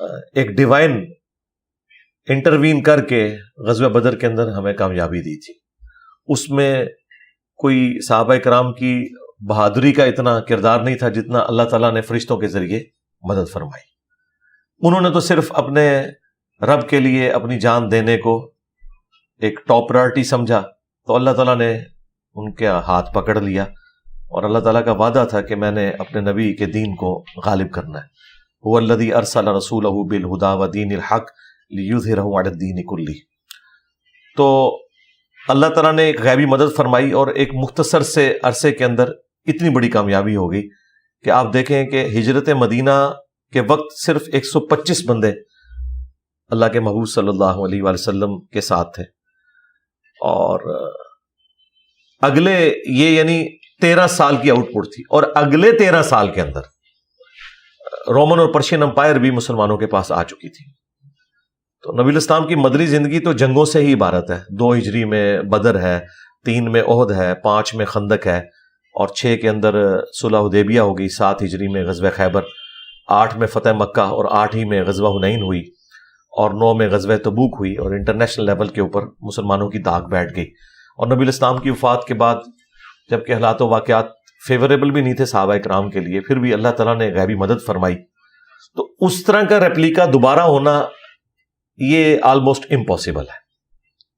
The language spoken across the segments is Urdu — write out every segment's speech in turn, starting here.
ایک ڈیوائن انٹروین کر کے غزوہ بدر کے اندر ہمیں کامیابی دی تھی. اس میں کوئی صحابہ کرام کی بہادری کا اتنا کردار نہیں تھا جتنا اللہ تعالیٰ نے فرشتوں کے ذریعے مدد فرمائی. انہوں نے تو صرف اپنے رب کے لیے اپنی جان دینے کو ایک ٹاپ پرائرٹی سمجھا, تو اللہ تعالیٰ نے ان کے ہاتھ پکڑ لیا, اور اللہ تعالیٰ کا وعدہ تھا کہ میں نے اپنے نبی کے دین کو غالب کرنا ہے. هو الذی ارسل رسولہ بالہدی ودین الحق لیظہرہ علی الدین کلہ. تو اللہ تعالیٰ نے ایک غیبی مدد فرمائی, اور ایک مختصر سے عرصے کے اندر اتنی بڑی کامیابی ہو گئی کہ آپ دیکھیں کہ ہجرت مدینہ کے وقت صرف 125 بندے اللہ کے محبوب صلی اللہ علیہ وآلہ وسلم کے ساتھ تھے, اور اگلے یہ یعنی 13 سال کی آؤٹ پٹ تھی, اور اگلے 13 سال کے اندر رومن اور پرشین امپائر بھی مسلمانوں کے پاس آ چکی تھی. تو نبی الاسلام کی مدنی زندگی تو جنگوں سے ہی عبارت ہے. 2 ہجری میں بدر ہے, 3 میں احد ہے, 5 میں خندق ہے, اور 6 کے اندر صلح حدیبیہ ہو گئی, 7 ہجری میں غزوہ خیبر, 8 میں فتح مکہ, اور 8 ہی میں غزوہ حنین ہوئی, اور 9 میں غزوہ تبوک ہوئی, اور انٹرنیشنل لیول کے اوپر مسلمانوں کی داغ بیٹھ گئی. اور نبی الاسلام کی وفات کے بعد جبکہ حالات و واقعات فیوریبل بھی نہیں تھے صحابہ کرام کے لیے, پھر بھی اللہ تعالیٰ نے غیبی مدد فرمائی. تو اس طرح کا ریپلیکا دوبارہ ہونا یہ آلموسٹ امپاسبل ہے,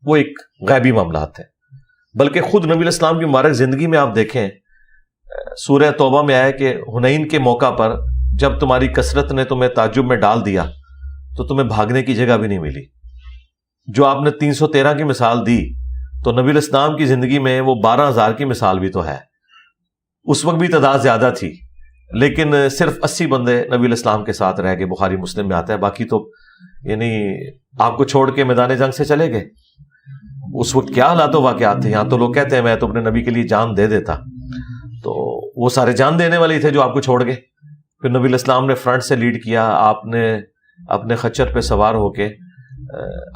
وہ ایک غیبی معاملات ہیں. بلکہ خود نبی الاسلام کی مبارک زندگی میں آپ دیکھیں, سورہ توبہ میں آیا کہ حنین کے موقع پر جب تمہاری کثرت نے تمہیں تعجب میں ڈال دیا تو تمہیں بھاگنے کی جگہ بھی نہیں ملی. جو آپ نے 313 کی مثال دی, تو نبی الاسلام کی زندگی میں وہ 12,000 کی مثال بھی تو ہے. اس وقت بھی تعداد زیادہ تھی, لیکن صرف 80 بندے نبی الاسلام کے ساتھ رہ گئے. بخاری مسلم میں آتا ہے, باقی تو یعنی آپ کو چھوڑ کے میدان جنگ سے چلے گئے. اس وقت کیا حالات و واقعات تھے, یہاں تو لوگ کہتے ہیں میں تو اپنے نبی کے لیے جان دے دیتا, تو وہ سارے جان دینے والے تھے جو آپ کو چھوڑ گئے. پھر نبی الاسلام نے فرنٹ سے لیڈ کیا, آپ نے اپنے خچر پہ سوار ہو کے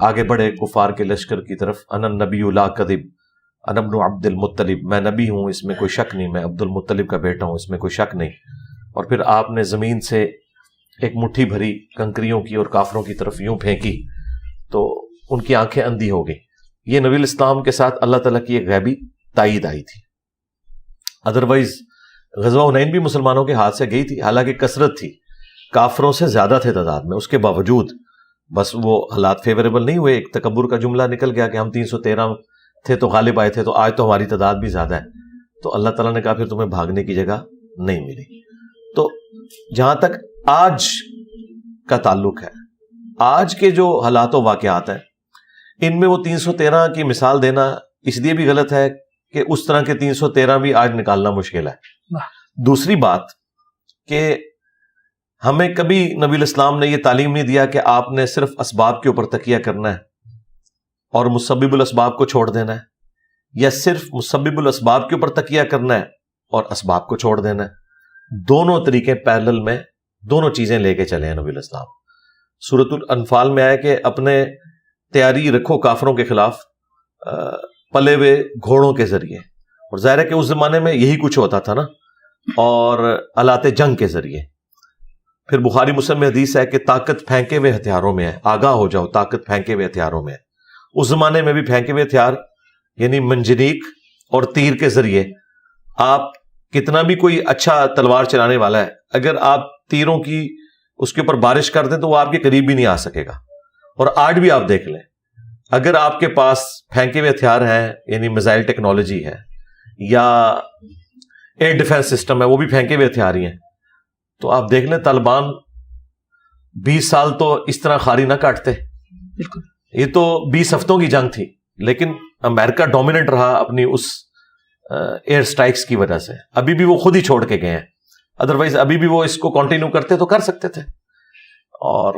آگے بڑھے کفار کے لشکر کی طرف. انا النبی لا کذب انا ابن عبد المطلب, میں نبی ہوں اس میں کوئی شک نہیں, میں عبد المطلب کا بیٹا ہوں اس میں کوئی شک نہیں. اور پھر آپ نے زمین سے ایک مٹھی بھری کنکریوں کی اور کافروں کی طرف یوں پھینکی تو ان کی آنکھیں اندھی ہو گئی. یہ نبی الاسلام کے ساتھ اللہ تعالیٰ کی ایک غیبی تائید آئی تھی. ادروائز غزوہ حنین بھی مسلمانوں کے ہاتھ سے گئی تھی, حالانکہ کثرت تھی, کافروں سے زیادہ تھے تعداد میں, اس کے باوجود بس وہ حالات فیوریبل نہیں ہوئے. ایک تکبر کا جملہ نکل گیا کہ ہم 313 تھے تو غالب آئے تھے, تو آج تو ہماری تعداد بھی زیادہ ہے. تو اللہ تعالیٰ نے کہا پھر تمہیں بھاگنے کی جگہ نہیں ملی. تو جہاں تک آج کا تعلق ہے, آج کے جو حالات و واقعات ہیں ان میں وہ 313 کی مثال دینا اس لیے بھی غلط ہے کہ اس طرح کے 313 بھی آج نکالنا مشکل ہے. دوسری بات کہ ہمیں کبھی نبی الاسلام نے یہ تعلیم نہیں دیا کہ آپ نے صرف اسباب کے اوپر تکیہ کرنا ہے اور مسبب الاسباب کو چھوڑ دینا ہے, یا صرف مسبب الاسباب کے اوپر تکیہ کرنا ہے اور اسباب کو چھوڑ دینا ہے. دونوں طریقے پیرلل میں دونوں چیزیں لے کے چلے ہیں نبی الاسلام. سورۃ الانفال میں آیا کہ اپنے تیاری رکھو کافروں کے خلاف پلے ہوئے گھوڑوں کے ذریعے, اور ظاہر ہے کہ اس زمانے میں یہی کچھ ہوتا تھا نا, اور آلات جنگ کے ذریعے. پھر بخاری مسلم میں حدیث ہے کہ طاقت پھینکے ہوئے ہتھیاروں میں ہے, آگاہ ہو جاؤ طاقت پھینکے ہوئے ہتھیاروں میں ہے. اس زمانے میں بھی پھینکے ہوئے ہتھیار یعنی منجنیق اور تیر کے ذریعے, آپ کتنا بھی کوئی اچھا تلوار چلانے والا ہے, اگر آپ تیروں کی اس کے اوپر بارش کر دیں تو وہ آپ کے قریب بھی نہیں آ سکے گا. اور آج بھی آپ دیکھ لیں, اگر آپ کے پاس پھینکے ہوئے ہتھیار ہیں یعنی میزائل ٹیکنالوجی ہے یا ایئر ڈیفنس سسٹم ہے, وہ بھی پھینکے ہوئے ہتھیار ہی ہیں, تو آپ دیکھ لیں طالبان 20 سال تو اس طرح خاری نہ کاٹتے. یہ تو 20 ہفتوں کی جنگ تھی, لیکن امریکہ ڈومیننٹ رہا اپنی اس ایئر سٹرائکس کی وجہ سے. ابھی بھی وہ خود ہی چھوڑ کے گئے ہیں, ادروائز ابھی بھی وہ اس کو کنٹینیو کرتے تو کر سکتے تھے, اور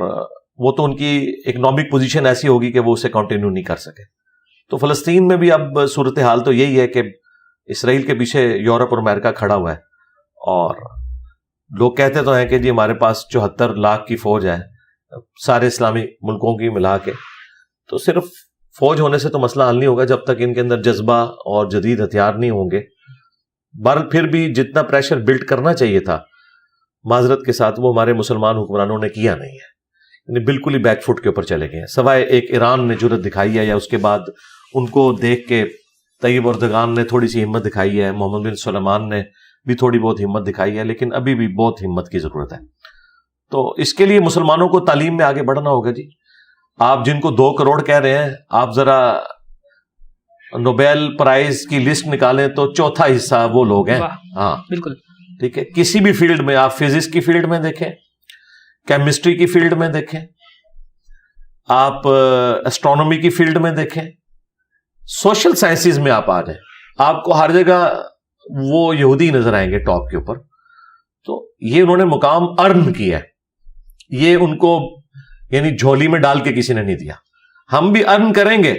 وہ تو ان کی اکنامک پوزیشن ایسی ہوگی کہ وہ اسے کنٹینیو نہیں کر سکے. تو فلسطین میں بھی اب صورتحال تو یہی ہے کہ اسرائیل کے پیچھے یورپ اور امریکہ کھڑا ہوا ہے, اور لوگ کہتے تو ہیں کہ جی ہمارے پاس 74 لاکھ کی فوج ہے سارے اسلامی ملکوں کی ملا کے. تو صرف فوج ہونے سے تو مسئلہ حل نہیں ہوگا جب تک ان کے اندر جذبہ اور جدید ہتھیار نہیں ہوں گے. پھر بھی جتنا پریشر بلڈ کرنا چاہیے تھا معذرت کے ساتھ وہ ہمارے مسلمان حکمرانوں نے کیا نہیں ہے, یعنی بالکل ہی بیک فٹ کے اوپر چلے گئے ہیں. سوائے ایک ایران نے جرت دکھائی ہے، یا اس کے بعد ان کو دیکھ کے طیب اردگان نے تھوڑی سی ہمت دکھائی ہے، محمد بن سلیمان نے بھی تھوڑی بہت ہمت دکھائی ہے، لیکن ابھی بھی بہت ہمت کی ضرورت ہے. تو اس کے لیے مسلمانوں کو تعلیم میں آگے بڑھنا ہوگا جی. آپ جن کو 2 کروڑ کہہ رہے ہیں، آپ ذرا نوبیل پرائز کی لسٹ نکالیں تو 4تھا حصہ وہ لوگ ہیں. ہاں بالکل ٹھیک ہے. کسی بھی فیلڈ میں، آپ فزکس کی فیلڈ میں دیکھیں، کیمسٹری کی فیلڈ میں دیکھیں، آپ اسٹرانومی کی فیلڈ میں دیکھیں، سوشل سائنسز میں آپ آ جائیں، آپ کو ہر جگہ وہ یہودی نظر آئیں گے ٹاپ کے اوپر. تو یہ انہوں نے مقام ارن کیا ہے، یہ ان کو یعنی جھولی میں ڈال کے کسی نے نہیں دیا. ہم بھی ارن کریں گے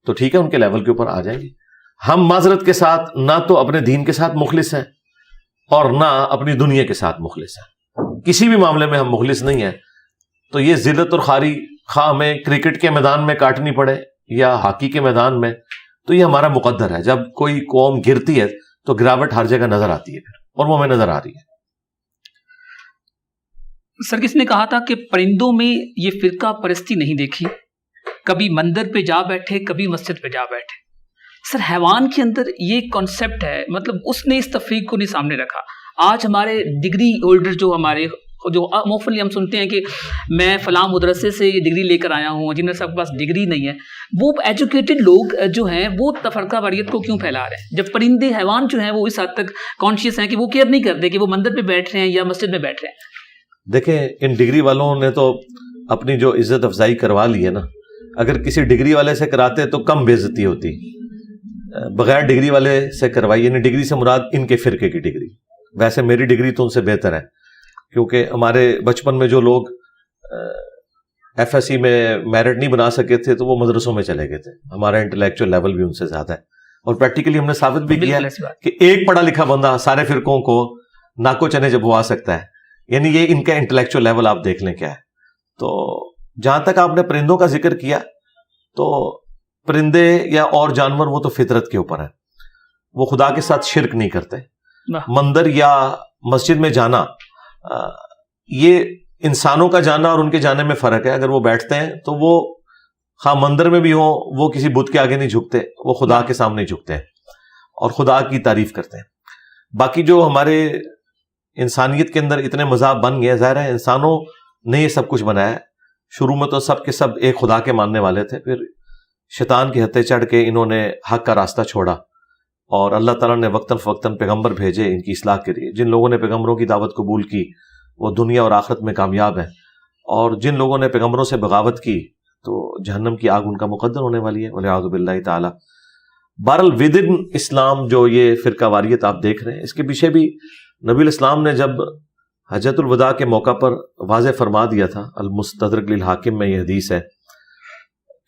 تو ٹھیک ہے، ان کے لیول کے اوپر آ جائیں گے. ہم معذرت کے ساتھ نہ تو اپنے دین کے ساتھ مخلص ہیں اور نہ اپنی دنیا کے ساتھ مخلص ہیں. کسی بھی معاملے میں ہم مخلص نہیں ہیں. تو یہ ذلت اور خواری خواہ ہمیں کرکٹ کے میدان میں کاٹنی پڑے یا ہاکی کے میدان میں، تو یہ ہمارا مقدر ہے. جب کوئی قوم گرتی ہے تو گراوٹ ہر جگہ نظر آتی ہے پھر، اور وہ ہمیں نظر آ رہی ہے. سر کس نے کہا تھا کہ پرندوں میں یہ فرقہ پرستی نہیں دیکھی، کبھی مندر پہ جا بیٹھے کبھی مسجد پہ جا بیٹھے. سر حیوان کے اندر یہ کانسیپٹ ہے، مطلب اس نے اس تفریق کو نہیں سامنے رکھا. آج ہمارے ڈگری ہولڈر جو موفلی ہم سنتے ہیں کہ میں فلاں مدرسے سے یہ ڈگری لے کر آیا ہوں، جن میں سب کے پاس ڈگری نہیں ہے، وہ ایجوکیٹڈ لوگ جو ہیں وہ تفرقہ واریت کو کیوں پھیلا رہے ہیں، جب پرندے حیوان جو ہیں وہ اس حد تک کانشیس ہیں کہ وہ کیئر نہیں کرتے کہ وہ مندر پہ بیٹھ رہے ہیں یا مسجد میں بیٹھ رہے ہیں. دیکھیں ان ڈگری والوں نے تو اپنی جو عزت افزائی کروا لی ہے نا، اگر کسی ڈگری والے سے کراتے تو کم بے عزتی ہوتی. بغیر ڈگری والے سے کروائی، یعنی ڈگری سے مراد ان کے فرقے کی ڈگری. ویسے میری ڈگری تو ان سے بہتر ہے، کیونکہ ہمارے بچپن میں جو لوگ ایف ایس سی میں میرٹ نہیں بنا سکے تھے تو وہ مدرسوں میں چلے گئے تھے. ہمارا انٹلیکچوئل لیول بھی ان سے زیادہ ہے، اور پریکٹیکلی ہم نے ثابت بھی کیا کہ ایک پڑھا لکھا بندہ سارے فرقوں کو ناکو چنے جبوا سکتا ہے. یعنی یہ ان کا انٹلیکچوئل لیول آپ دیکھ لیں کیا ہے. تو جہاں تک آپ نے پرندوں کا ذکر کیا، تو پرندے یا اور جانور وہ تو فطرت کے اوپر ہیں، وہ خدا کے ساتھ شرک نہیں کرتے. مندر یا مسجد میں جانا، یہ انسانوں کا جانا اور ان کے جانے میں فرق ہے. اگر وہ بیٹھتے ہیں تو وہ خواہ مندر میں بھی ہوں، وہ کسی بت کے آگے نہیں جھکتے، وہ خدا کے سامنے جھکتے ہیں اور خدا کی تعریف کرتے ہیں. باقی جو ہمارے انسانیت کے اندر اتنے مذاہب بن گئے، ظاہر ہے انسانوں نے یہ سب کچھ بنایا. شروع میں تو سب کے سب ایک خدا کے ماننے والے تھے، پھر شیطان کی ہتھے چڑھ کے انہوں نے حق کا راستہ چھوڑا، اور اللہ تعالیٰ نے وقتاً فوقتاً پیغمبر بھیجے ان کی اصلاح کے لیے. جن لوگوں نے پیغمبروں کی دعوت قبول کی وہ دنیا اور آخرت میں کامیاب ہیں، اور جن لوگوں نے پیغمبروں سے بغاوت کی تو جہنم کی آگ ان کا مقدر ہونے والی ہے، والعیاذ باللہ تعالی. بہرحال ودن اسلام جو یہ فرقہ واریت آپ دیکھ رہے ہیں، اس کے پیچھے بھی نبی الاسلام نے جب حجۃ الوداع کے موقع پر واضح فرما دیا تھا، المستدرک للحاکم میں یہ حدیث ہے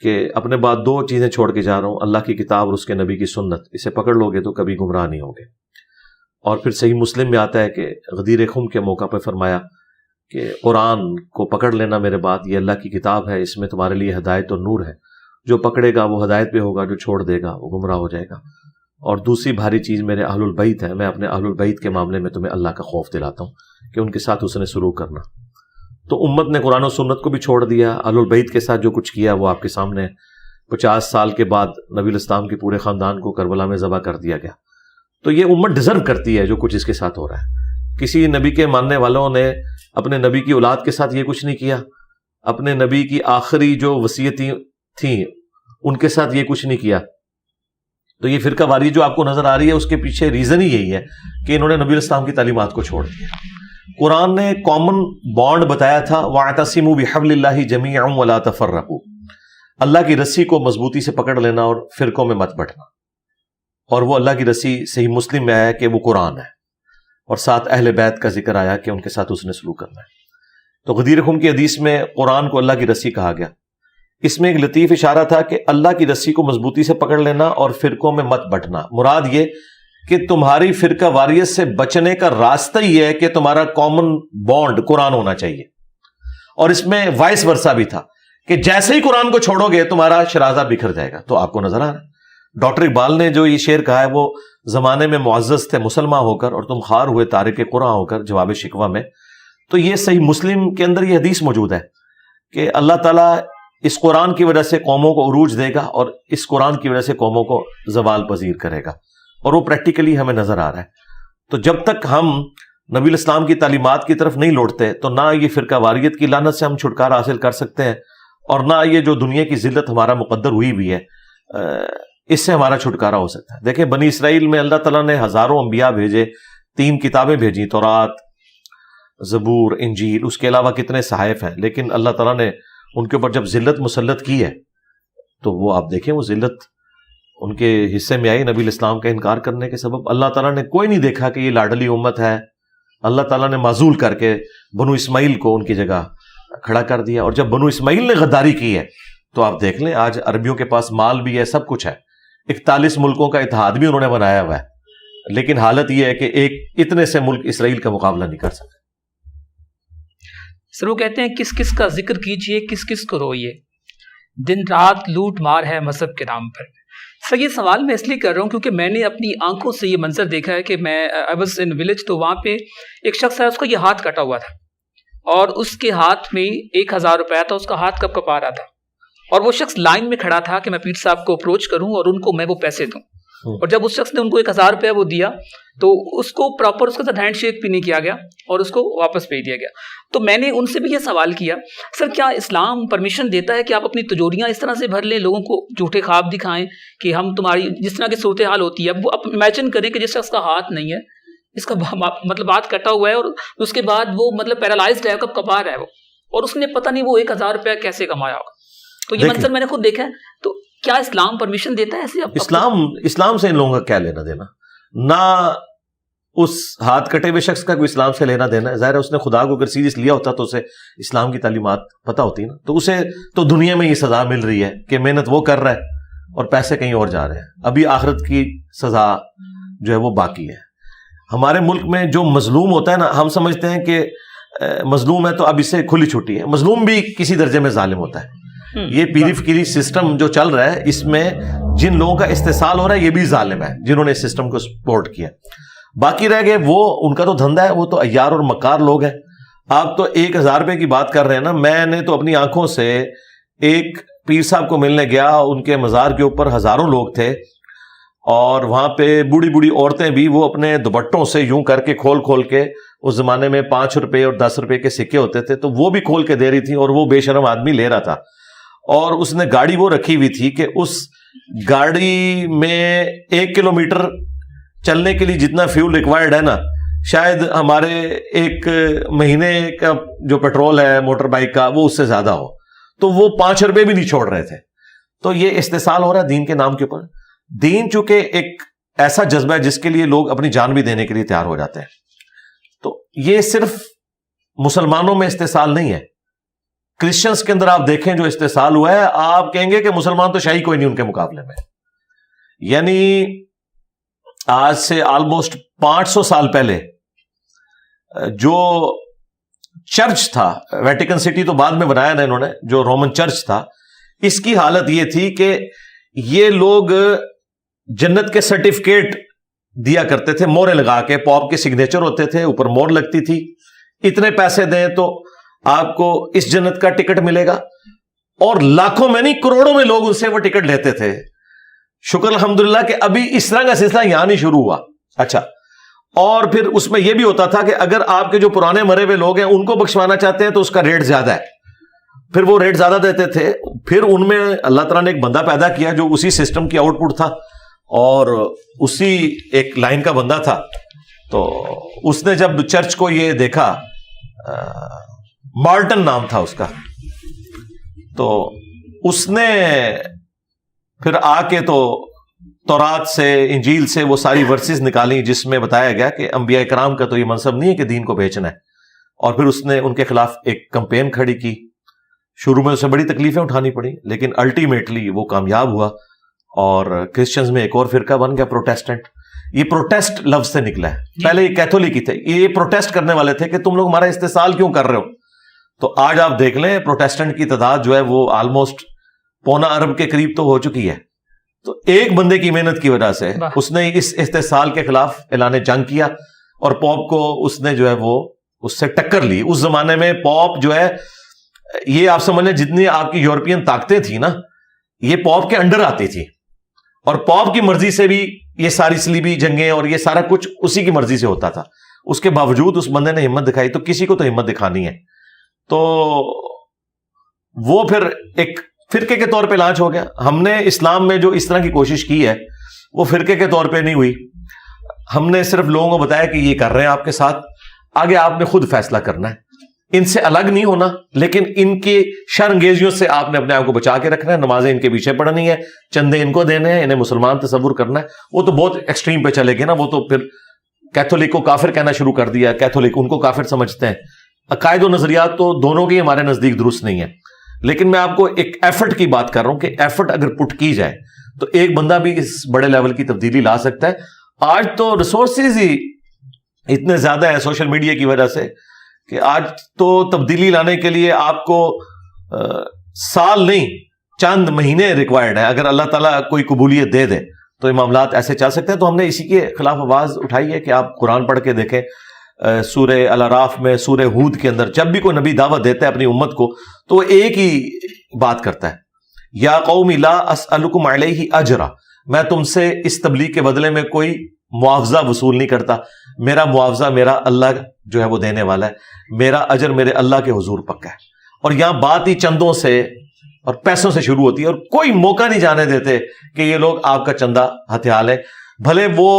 کہ اپنے بعد 2 چیزیں چھوڑ کے جا رہا ہوں، اللہ کی کتاب اور اس کے نبی کی سنت. اسے پکڑ لو گے تو کبھی گمراہ نہیں ہوگے. اور پھر صحیح مسلم میں آتا ہے کہ غدیر خم کے موقع پہ فرمایا کہ قرآن کو پکڑ لینا میرے بعد، یہ اللہ کی کتاب ہے، اس میں تمہارے لیے ہدایت اور نور ہے. جو پکڑے گا وہ ہدایت پہ ہوگا، جو چھوڑ دے گا وہ گمراہ ہو جائے گا. اور دوسری بھاری چیز میرے اہل البیت ہے، میں اپنے اہل البیت کے معاملے میں تمہیں اللہ کا خوف دلاتا ہوں کہ ان کے ساتھ اس نے سلوک کرنا. تو امت نے قرآن و سنت کو بھی چھوڑ دیا، اہل البیت کے ساتھ جو کچھ کیا وہ آپ کے سامنے ہے. 50 سال کے بعد نبی الاسلام کے پورے خاندان کو کربلا میں ذبح کر دیا گیا. تو یہ امت ڈیزرو کرتی ہے جو کچھ اس کے ساتھ ہو رہا ہے. کسی نبی کے ماننے والوں نے اپنے نبی کی اولاد کے ساتھ یہ کچھ نہیں کیا، اپنے نبی کی آخری جو وصیتیں تھیں ان کے ساتھ یہ کچھ نہیں کیا. تو یہ فرقہ واری جو آپ کو نظر آ رہی ہے اس کے پیچھے ریزن ہی یہی ہے کہ انہوں نے نبی الاسلام کی تعلیمات کو چھوڑ دیا. قرآن نے کامن بانڈ بتایا تھا، وَاعْتَصِمُوا بِحَبْلِ اللَّهِ جَمِيعًا وَلَا تَفَرَّقُوا، اللہ کی رسی کو مضبوطی سے پکڑ لینا اور فرقوں میں مت بٹنا. اور وہ اللہ کی رسی صحیح مسلم میں آیا کہ وہ قرآن ہے، اور ساتھ اہل بیت کا ذکر آیا کہ ان کے ساتھ اس نے سلوک کرنا ہے. تو غدیر خم کی حدیث میں قرآن کو اللہ کی رسی کہا گیا. اس میں ایک لطیف اشارہ تھا کہ اللہ کی رسی کو مضبوطی سے پکڑ لینا اور فرقوں میں مت بٹنا. مراد یہ کہ تمہاری فرقہ واریت سے بچنے کا راستہ ہی ہے کہ تمہارا کامن بانڈ قرآن ہونا چاہیے. اور اس میں وائس ورسا بھی تھا کہ جیسے ہی قرآن کو چھوڑو گے تمہارا شرازہ بکھر جائے گا. تو آپ کو نظر آ رہا ہے ڈاکٹر اقبال نے جو یہ شعر کہا ہے، وہ زمانے میں معزز تھے مسلمان ہو کر اور تم خار ہوئے تارک قرآن ہو کر جواب شکوہ میں. تو یہ صحیح مسلم کے اندر یہ حدیث موجود ہے کہ اللہ تعالیٰ اس قرآن کی وجہ سے قوموں کو عروج دے گا اور اس قرآن کی وجہ سے قوموں کو زوال پذیر کرے گا، اور وہ پریکٹیکلی ہمیں نظر آ رہا ہے. تو جب تک ہم نبی الاسلام کی تعلیمات کی طرف نہیں لوٹتے تو نہ یہ فرقہ واریت کی لعنت سے ہم چھٹکارا حاصل کر سکتے ہیں، اور نہ یہ جو دنیا کی ذلت ہمارا مقدر ہوئی بھی ہے اس سے ہمارا چھٹکارا ہو سکتا ہے. دیکھیں بنی اسرائیل میں اللہ تعالیٰ نے ہزاروں انبیاء بھیجے، 3 کتابیں بھیجی، تورات، زبور، انجیل، اس کے علاوہ کتنے صحائف ہیں، لیکن اللہ تعالیٰ نے ان کے اوپر جب ذلت مسلط کی ہے تو وہ آپ دیکھیں وہ ذلت ان کے حصے میں آئی نبی الاسلام کا انکار کرنے کے سبب. اللہ تعالیٰ نے کوئی نہیں دیکھا کہ یہ لاڈلی امت ہے، اللہ تعالیٰ نے معزول کر کے بنو اسماعیل کو ان کی جگہ کھڑا کر دیا. اور جب بنو اسماعیل نے غداری کی ہے تو آپ دیکھ لیں آج عربیوں کے پاس مال بھی ہے، سب کچھ ہے، 41 ملکوں کا اتحاد بھی انہوں نے بنایا ہوا ہے، لیکن حالت یہ ہے کہ ایک اتنے سے ملک اسرائیل کا مقابلہ نہیں کر سکتے. سر وہ کہتے ہیں کس کس کا ذکر کیجئے، کس کس کو روئیے، دن رات لوٹ مار ہے مذہب کے نام پر. سر یہ سوال میں اس لیے کر رہا ہوں کیونکہ میں نے اپنی آنکھوں سے یہ منظر دیکھا ہے کہ میں آئی واز ان ولیج، تو وہاں پہ ایک شخص ہے، اس کا یہ ہاتھ کٹا ہوا تھا اور اس کے ہاتھ میں 1000 روپیہ تھا، اس کا ہاتھ کب کپا رہا تھا، اور وہ شخص لائن میں کھڑا تھا کہ میں پیر صاحب کو اپروچ کروں اور ان کو میں وہ پیسے دوں. اور جب اس شخص نے ان کو 1000 روپیہ وہ دیا تو اس کو پراپر اس کے ساتھ ہینڈ شیک بھی نہیں کیا گیا اور اس کو واپس بھیج دیا گیا. تو میں نے ان سے بھی یہ سوال کیا، سر کیا اسلام پرمیشن دیتا ہے کہ آپ اپنی تجوریاں اس طرح سے بھر لیں، لوگوں کو جھوٹے خواب دکھائیں کہ ہم تمہاری جس طرح کی صورتحال ہوتی ہے، وہ آپ امیجن کریں کہ جس شخص کا ہاتھ نہیں ہے، اس کا مطلب ہاتھ کٹا ہوا ہے اور اس کے بعد وہ مطلب پیرالائزڈ ہے، کب کپا رہا ہے وہ، اور اس نے پتہ نہیں وہ 1000 روپیہ کیسے کمایا ہوگا. تو یہ منظر میں نے خود دیکھا ہے. تو کیا اسلام پرمیشن دیتا ہے ایسے؟ اسلام سے ان لوگوں کا کیا لینا دینا؟ نہ اس ہاتھ کٹے ہوئے شخص کا کوئی اسلام سے لینا دینا ہے. ظاہر ہے اس نے خدا کو اگر سیریس لیا ہوتا تو اسے اسلام کی تعلیمات پتہ ہوتی نا، تو اسے تو دنیا میں یہ سزا مل رہی ہے کہ محنت وہ کر رہا ہے اور پیسے کہیں اور جا رہے ہیں. ابھی آخرت کی سزا جو ہے وہ باقی ہے. ہمارے ملک میں جو مظلوم ہوتا ہے نا، ہم سمجھتے ہیں کہ مظلوم ہے تو اب اس سے کھلی چھٹی ہے. مظلوم بھی کسی درجے میں ظالم ہوتا ہے. یہ پیری فکری سسٹم جو چل رہا ہے اس میں جن لوگوں کا استحصال ہو رہا ہے یہ بھی ظالم ہے جنہوں نے اس سسٹم کو سپورٹ کیا. باقی رہ گئے وہ، ان کا تو دھندا ہے، وہ تو عیار اور مکار لوگ ہیں. آپ تو 1000 روپے کی بات کر رہے ہیں نا، میں نے تو اپنی آنکھوں سے ایک پیر صاحب کو ملنے گیا، ان کے مزار کے اوپر ہزاروں لوگ تھے اور وہاں پہ بوڑھی بوڑھی عورتیں بھی وہ اپنے دوپٹوں سے یوں کر کے کھول کے، اس زمانے میں 5 روپے اور 10 روپے کے سکے ہوتے تھے تو وہ بھی کھول کے دے رہی تھی، اور وہ بے شرم آدمی لے رہا تھا. اور اس نے گاڑی وہ رکھی ہوئی تھی کہ اس گاڑی میں 1 کلومیٹر چلنے کے لیے جتنا فیول ریکوائرڈ ہے نا، شاید ہمارے 1 مہینے کا جو پیٹرول ہے موٹر بائک کا وہ اس سے زیادہ ہو. تو وہ 5 روپے بھی نہیں چھوڑ رہے تھے. تو یہ استحصال ہو رہا ہے دین کے نام کے اوپر. دین چونکہ ایک ایسا جذبہ ہے جس کے لیے لوگ اپنی جان بھی دینے کے لیے تیار ہو جاتے ہیں. تو یہ صرف مسلمانوں میں استحصال نہیں ہے، کرسچنس کے اندر آپ دیکھیں جو استحصال ہوا ہے، آپ کہیں گے کہ مسلمان تو شاہی کوئی نہیں ان کے مقابلے میں. یعنی آج سے آلموسٹ 500 سال پہلے جو چرچ تھا، ویٹیکن سٹی تو بعد میں بنایا نا انہوں نے، جو رومن چرچ تھا، اس کی حالت یہ تھی کہ یہ لوگ جنت کے سرٹیفکیٹ دیا کرتے تھے مورے لگا کے، پاپ کے سگنیچر ہوتے تھے، اوپر مور لگتی تھی، اتنے پیسے دیں تو آپ کو اس جنت کا ٹکٹ ملے گا. اور لاکھوں میں نہیں کروڑوں میں لوگ ان سے وہ ٹکٹ لیتے تھے. شکر الحمدللہ کہ ابھی اس طرح کا سلسلہ یہاں نہیں شروع ہوا. اچھا، اور پھر اس میں یہ بھی ہوتا تھا کہ اگر آپ کے جو پرانے مرے ہوئے لوگ ہیں ان کو بخشوانا چاہتے ہیں تو اس کا ریٹ زیادہ ہے، پھر وہ ریٹ زیادہ دیتے تھے. پھر ان میں اللہ تعالیٰ نے ایک بندہ پیدا کیا جو اسی سسٹم کی آؤٹ پٹ تھا اور اسی ایک لائن کا بندہ تھا. تو اس نے جب چرچ کو یہ دیکھا، مارٹن نام تھا اس کا، تو اس نے پھر آ کے تو تورات سے، انجیل سے وہ ساری ورسز نکالی جس میں بتایا گیا کہ انبیاء کرام کا تو یہ منصب نہیں ہے کہ دین کو بیچنا ہے. اور پھر اس نے ان کے خلاف ایک کمپین کھڑی کی. شروع میں اسے بڑی تکلیفیں اٹھانی پڑی لیکن الٹیمیٹلی وہ کامیاب ہوا اور کرسچنز میں ایک اور فرقہ بن گیا، پروٹیسٹنٹ. یہ پروٹیسٹ لفظ سے نکلا ہے، پہلے یہ کیتھولک ہی تھے، یہ پروٹیسٹ کرنے والے تھے کہ تم لوگ ہمارا استحصال کیوں کر رہے ہو. تو آج آپ دیکھ لیں پروٹیسٹنٹ کی تعداد جو ہے وہ آلموسٹ 1.25 ارب کے قریب تو ہو چکی ہے. تو ایک بندے کی محنت کی وجہ سے اس نے اس استحصال کے خلاف اعلان جنگ کیا اور پوپ کو اس نے جو ہے وہ اس سے ٹکر لی. اس زمانے میں پوپ جو ہے یہ آپ سمجھ لیں جتنی آپ کی یورپین طاقتیں تھیں نا یہ پوپ کے انڈر آتی تھی, اور پوپ کی مرضی سے بھی یہ ساری صلیبی جنگیں اور یہ سارا کچھ اسی کی مرضی سے ہوتا تھا. اس کے باوجود اس بندے نے ہمت دکھائی, تو کسی کو تو ہمت دکھانی ہے. تو وہ پھر ایک فرقے کے طور پہ لانچ ہو گیا. ہم نے اسلام میں جو اس طرح کی کوشش کی ہے وہ فرقے کے طور پہ نہیں ہوئی. ہم نے صرف لوگوں کو بتایا کہ یہ کر رہے ہیں آپ کے ساتھ, آگے آپ نے خود فیصلہ کرنا ہے. ان سے الگ نہیں ہونا, لیکن ان کی شر انگیزیوں سے آپ نے اپنے آپ کو بچا کے رکھنا ہے. نمازیں ان کے پیچھے پڑھنی ہے, چندے ان کو دینے ہیں, انہیں مسلمان تصور کرنا ہے. وہ تو بہت ایکسٹریم پہ چلے گئے نا, وہ تو پھر کیتھولک کو کافر کہنا شروع کر دیا. کیتھولک ان کو کافر سمجھتے ہیں. عقائد و نظریات تو دونوں کی ہمارے نزدیک درست نہیں ہے, لیکن میں آپ کو ایک ایفرٹ کی بات کر رہا ہوں کہ ایفرٹ اگر پٹ کی جائے تو ایک بندہ بھی اس بڑے لیول کی تبدیلی لا سکتا ہے. آج تو ریسورسز ہی اتنے زیادہ ہیں سوشل میڈیا کی وجہ سے کہ آج تو تبدیلی لانے کے لیے آپ کو سال نہیں چند مہینے ریکوائرڈ ہیں. اگر اللہ تعالیٰ کوئی قبولیت دے دے تو یہ معاملات ایسے چل سکتے ہیں. تو ہم نے اسی کے خلاف آواز اٹھائی ہے کہ آپ قرآن پڑھ کے دیکھیں. سورہ الاعراف میں, سورہ ہود کے اندر جب بھی کوئی نبی دعوت دیتا ہے اپنی امت کو تو وہ ایک ہی بات کرتا ہے, یا قوم لا اسألکم علیہ اجرا, میں تم سے اس تبلیغ کے بدلے میں کوئی معاوضہ وصول نہیں کرتا. میرا معاوضہ میرا اللہ جو ہے وہ دینے والا ہے, میرا اجر میرے اللہ کے حضور پکا ہے. اور یہاں بات ہی چندوں سے اور پیسوں سے شروع ہوتی ہے, اور کوئی موقع نہیں جانے دیتے کہ یہ لوگ آپ کا چندہ ہتھیار لیں, بھلے وہ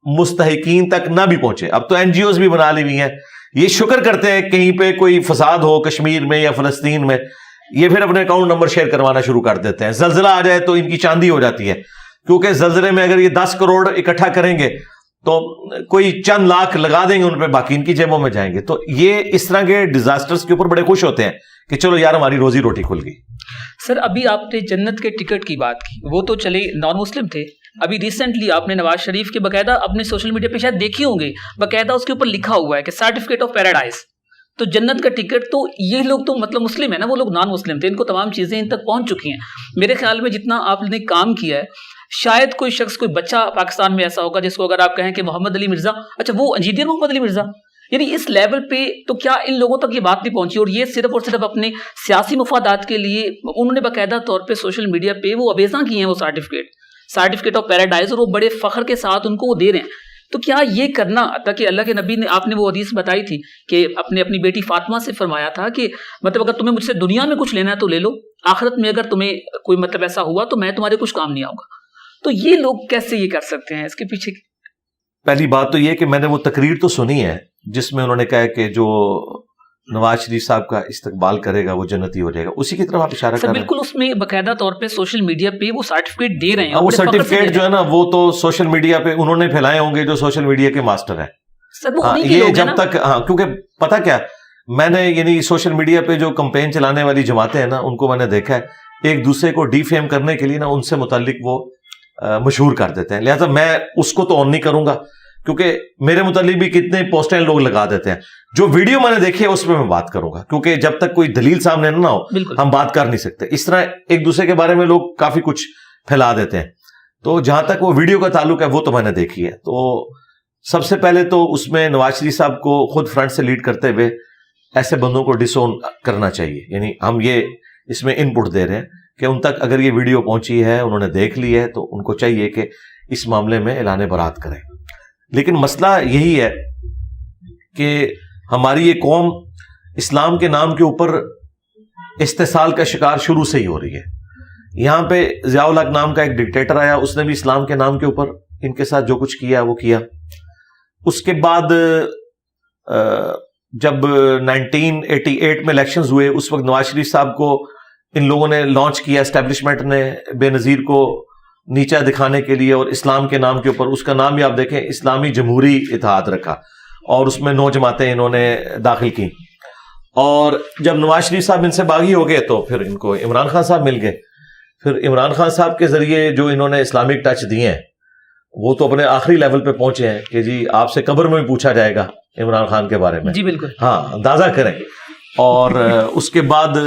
مستحقین تک نہ بھی پہنچے. اب تو این جی اوز بھی بنا لی ہوئی ہیں, یہ شکر کرتے ہیں کہیں پہ کوئی فساد ہو کشمیر میں یا فلسطین میں, یہ پھر اپنے اکاؤنٹ نمبر شیئر کروانا شروع کر دیتے ہیں. زلزلہ آ جائے تو ان کی چاندی ہو جاتی ہے, کیونکہ زلزلے میں اگر یہ 10 کروڑ اکٹھا کریں گے تو کوئی چند لاکھ لگا دیں گے ان پہ, باقی ان کی جیبوں میں جائیں گے. تو یہ اس طرح کے ڈیزاسٹرز کے اوپر بڑے خوش ہوتے ہیں کہ چلو یار ہماری روزی روٹی کھل گئی. سر ابھی آپ نے جنت کے ٹکٹ کی بات کی, وہ تو چلے نان مسلم تھے. ابھی ریسنٹلی آپ نے نواز شریف کے باقاعدہ اپنے سوشل میڈیا پہ شاید دیکھی ہوں گے, باقاعدہ اس کے اوپر لکھا ہوا ہے کہ سرٹیفکیٹ آف پیراڈائز. تو جنت کا ٹکٹ, تو یہ لوگ تو مطلب مسلم ہے نا, وہ لوگ نان مسلم تھے, ان کو تمام چیزیں ان تک پہنچ چکی ہیں. میرے خیال میں جتنا آپ نے کام کیا ہے, شاید کوئی شخص, کوئی بچہ پاکستان میں ایسا ہوگا جس کو اگر آپ کہیں کہ محمد علی مرزا, اچھا وہ انجینئر محمد علی مرزا, یعنی اس لیول پہ تو کیا ان لوگوں تک یہ بات نہیں پہنچی, اور یہ صرف اور صرف اپنے سیاسی مفادات کے لیے انہوں نے باقاعدہ طور پہ سوشل میڈیا پہ وہ ابیزاں کی ہیں وہ سرٹیفکیٹ آف پیراڈائز, اور وہ بڑے فخر کے ساتھ ان کو وہ دے رہے ہیں. تو کیا یہ کرنا, تاکہ اللہ کے نبی نے, آپ نے وہ حدیث بتائی تھی کہ اپنی بیٹی فاطمہ سے فرمایا تھا کہ مطلب اگر تمہیں مجھ سے دنیا میں کچھ لینا ہے تو لے لو, آخرت میں اگر تمہیں کوئی مطلب ایسا ہوا تو میں تمہارے کچھ کام نہیں آؤں گا. تو یہ لوگ کیسے یہ کر سکتے ہیں, اس کے پیچھے پہلی بات تو یہ کہ میں نے وہ تقریر تو سنی ہے جس میں انہوں نے کہا کہ جو نواز شریف صاحب کا استقبال کرے گا وہ جنتی ہو جائے گا, اسی کی طرف آپ اشارہ کر رہے ہیں. بالکل, اس میں باقاعدہ طور پہ سوشل میڈیا پہ وہ سرٹیفکیٹ دے رہے ہیں. وہ سرٹیفکیٹ جو ہے نا وہ تو سوشل میڈیا پہ انہوں نے پھیلائے ہوں گے جو سوشل میڈیا کے ماسٹر ہیں. یہ جب تک, ہاں, کیونکہ پتا کیا, میں نے یعنی سوشل میڈیا پہ جو کمپین چلانے والی جماعتیں ہیں نا ان کو میں نے دیکھا ہے ایک دوسرے کو ڈی فیم کرنے کے لیے نا ان سے متعلق وہ مشہور کر دیتے ہیں. لہٰذا میں اس کو تو آن نہیں کروں گا, کیونکہ میرے متعلق بھی کتنے پوسٹیں لوگ لگا دیتے ہیں. جو ویڈیو میں نے دیکھی ہے اس پہ میں بات کروں گا, کیونکہ جب تک کوئی دلیل سامنے نہ ہو ہم بات کر نہیں سکتے. اس طرح ایک دوسرے کے بارے میں لوگ کافی کچھ پھیلا دیتے ہیں. تو جہاں تک وہ ویڈیو کا تعلق ہے وہ تو میں نے دیکھی ہے. تو سب سے پہلے تو اس میں نواز شریف صاحب کو خود فرنٹ سے لیڈ کرتے ہوئے ایسے بندوں کو ڈسون کرنا چاہیے. یعنی ہم یہ اس میں ان پٹ دے رہے ہیں کہ ان تک اگر یہ ویڈیو پہنچی ہے, انہوں نے دیکھ لی ہے, تو ان کو چاہیے کہ اس معاملے میں اعلان برات کریں. لیکن مسئلہ یہی ہے کہ ہماری یہ قوم اسلام کے نام کے اوپر استحصال کا شکار شروع سے ہی ہو رہی ہے. یہاں پہ ضیاء الحق نام کا ایک ڈکٹیٹر آیا, اس نے بھی اسلام کے نام کے اوپر ان کے ساتھ جو کچھ کیا وہ کیا. اس کے بعد جب 1988 میں الیکشنز ہوئے اس وقت نواز شریف صاحب کو ان لوگوں نے لانچ کیا, اسٹیبلشمنٹ نے بے نظیر کو نیچا دکھانے کے لیے, اور اسلام کے نام کے اوپر اس کا نام بھی آپ دیکھیں اسلامی جمہوری اتحاد رکھا, اور اس میں 9 جماعتیں انہوں نے داخل کی. اور جب نواز شریف صاحب ان سے باغی ہو گئے تو پھر ان کو عمران خان صاحب مل گئے. پھر عمران خان صاحب کے ذریعے جو انہوں نے اسلامک ٹچ دیے ہیں وہ تو اپنے آخری لیول پہ پہنچے ہیں کہ جی آپ سے قبر میں بھی پوچھا جائے گا عمران خان کے بارے میں. جی بالکل, ہاں, اندازہ کریں. اور اس کے بعد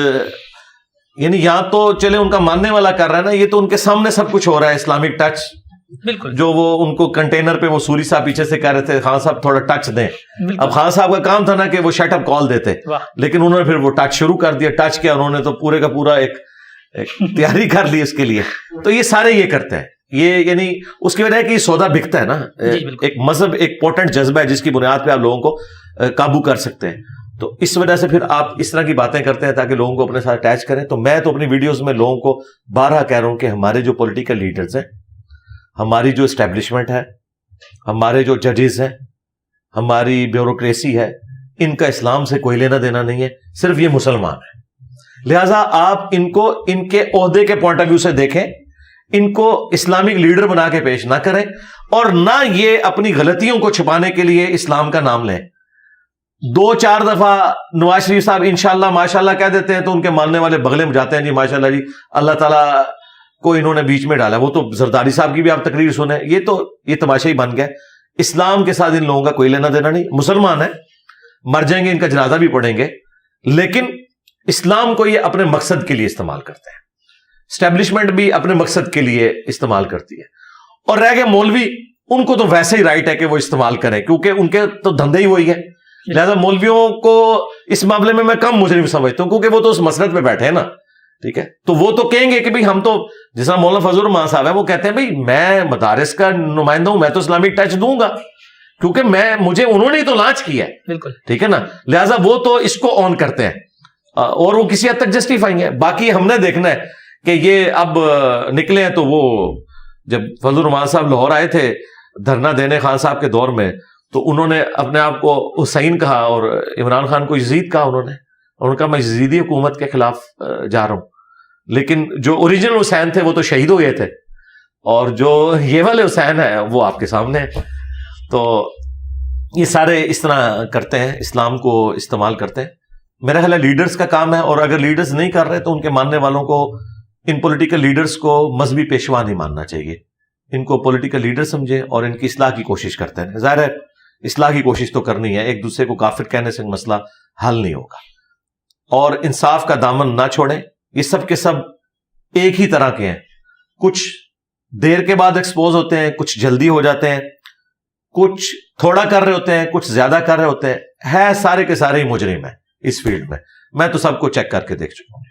یعنی یہاں تو چلے ان کا ماننے والا کر رہا ہے نا, یہ تو ان کے سامنے سب کچھ ہو رہا ہے. اسلامک ٹچ بالکل جو وہ ان کو کنٹینر پہ وہ سوری صاحب پیچھے سے کہہ رہے تھے خان صاحب تھوڑا ٹچ دیں. اب خان صاحب کا کام تھا نا کہ وہ شٹ اپ کال دیتے, لیکن انہوں نے پھر وہ ٹچ شروع کر دیا. ٹچ کیا انہوں نے تو پورے کا پورا ایک تیاری کر لی اس کے لیے. تو یہ سارے یہ کرتے ہیں, یہ یعنی اس کی وجہ ہے کہ یہ سودا بکتا ہے نا. ایک مذہب ایک پوٹنٹ جذبہ ہے جس کی بنیاد پہ آپ لوگوں کو قابو کر سکتے ہیں. تو اس وجہ سے پھر آپ اس طرح کی باتیں کرتے ہیں تاکہ لوگوں کو اپنے ساتھ اٹیچ کریں. تو میں تو اپنی ویڈیوز میں لوگوں کو بارہا کہہ رہا ہوں کہ ہمارے جو پولیٹیکل لیڈرز ہیں, ہماری جو اسٹیبلشمنٹ ہے, ہمارے جو ججز ہیں, ہماری بیوروکریسی ہے, ان کا اسلام سے کوئی لینا دینا نہیں ہے, صرف یہ مسلمان ہیں. لہٰذا آپ ان کو ان کے عہدے کے پوائنٹ آف ویو سے دیکھیں, ان کو اسلامک لیڈر بنا کے پیش نہ کریں, اور نہ یہ اپنی غلطیوں کو چھپانے کے لیے اسلام کا نام لیں. 2-4 دفعہ نواز شریف صاحب انشاءاللہ ماشاءاللہ کہہ دیتے ہیں تو ان کے ماننے والے بغلے میں جاتے ہیں, جی ماشاءاللہ جی اللہ تعالیٰ کو انہوں نے بیچ میں ڈالا. وہ تو زرداری صاحب کی بھی آپ تقریر سنیں, یہ تماشا ہی بن گیا. اسلام کے ساتھ ان لوگوں کا کوئی لینا دینا نہیں. مسلمان ہیں, مر جائیں گے, ان کا جنازہ بھی پڑھیں گے, لیکن اسلام کو یہ اپنے مقصد کے لیے استعمال کرتے ہیں. اسٹیبلشمنٹ بھی اپنے مقصد کے لیے استعمال کرتی ہے. اور رہ گئے مولوی, ان کو تو ویسے ہی رائٹ ہے کہ وہ استعمال کریں, کیونکہ ان کے تو دھندے ہی وہی ہے. لہٰذا مولویوں کو اس معاملے میں کم مجرم سمجھتا ہوں, کیونکہ وہ تو اس مسلط پہ بیٹھے ہیں نا. ٹھیک ہے, تو وہ تو کہیں گے کہ بھئی ہم تو, جس طرح مولانا فضل الرحمان صاحب ہے, وہ کہتے ہیں بھئی میں مدارس کا نمائندہ ہوں, میں تو اسلامک ٹچ دوں گا, کیونکہ مجھے انہوں نے تو لانچ کیا ہے. بالکل ٹھیک ہے نا. لہٰذا وہ تو اس کو آن کرتے ہیں, اور وہ کسی حد تک جسٹیفائنگ ہے. باقی ہم نے دیکھنا ہے کہ یہ اب نکلے ہیں. تو وہ جب فضل الرحمان صاحب لاہور آئے تھے دھرنا دینے خان صاحب کے دور میں, تو انہوں نے اپنے آپ کو حسین کہا اور عمران خان کو یزید کہا. انہوں نے کہا میں یزیدی حکومت کے خلاف جا رہا ہوں, لیکن جو اوریجنل حسین تھے وہ تو شہید ہو گئے تھے, اور جو یہ والے حسین ہیں وہ آپ کے سامنے ہیں. تو یہ سارے اس طرح کرتے ہیں, اسلام کو استعمال کرتے ہیں. میرا خیال ہے لیڈرز کا کام ہے, اور اگر لیڈرز نہیں کر رہے تو ان کے ماننے والوں کو ان پولیٹیکل لیڈرز کو مذہبی پیشوا نہیں ماننا چاہیے. ان کو پولیٹیکل لیڈر سمجھے اور ان کی اصلاح کی کوشش کرتے ہیں. ظاہر ہے اصلاح کی کوشش تو کرنی ہے, ایک دوسرے کو کافر کہنے سے مسئلہ حل نہیں ہوگا. اور انصاف کا دامن نہ چھوڑیں. یہ سب کے سب ایک ہی طرح کے ہیں, کچھ دیر کے بعد ایکسپوز ہوتے ہیں, کچھ جلدی ہو جاتے ہیں, کچھ تھوڑا کر رہے ہوتے ہیں, کچھ زیادہ کر رہے ہوتے ہیں. ہے سارے کے سارے ہی مجرم ہیں اس فیلڈ میں. میں تو سب کو چیک کر کے دیکھ چکا ہوں.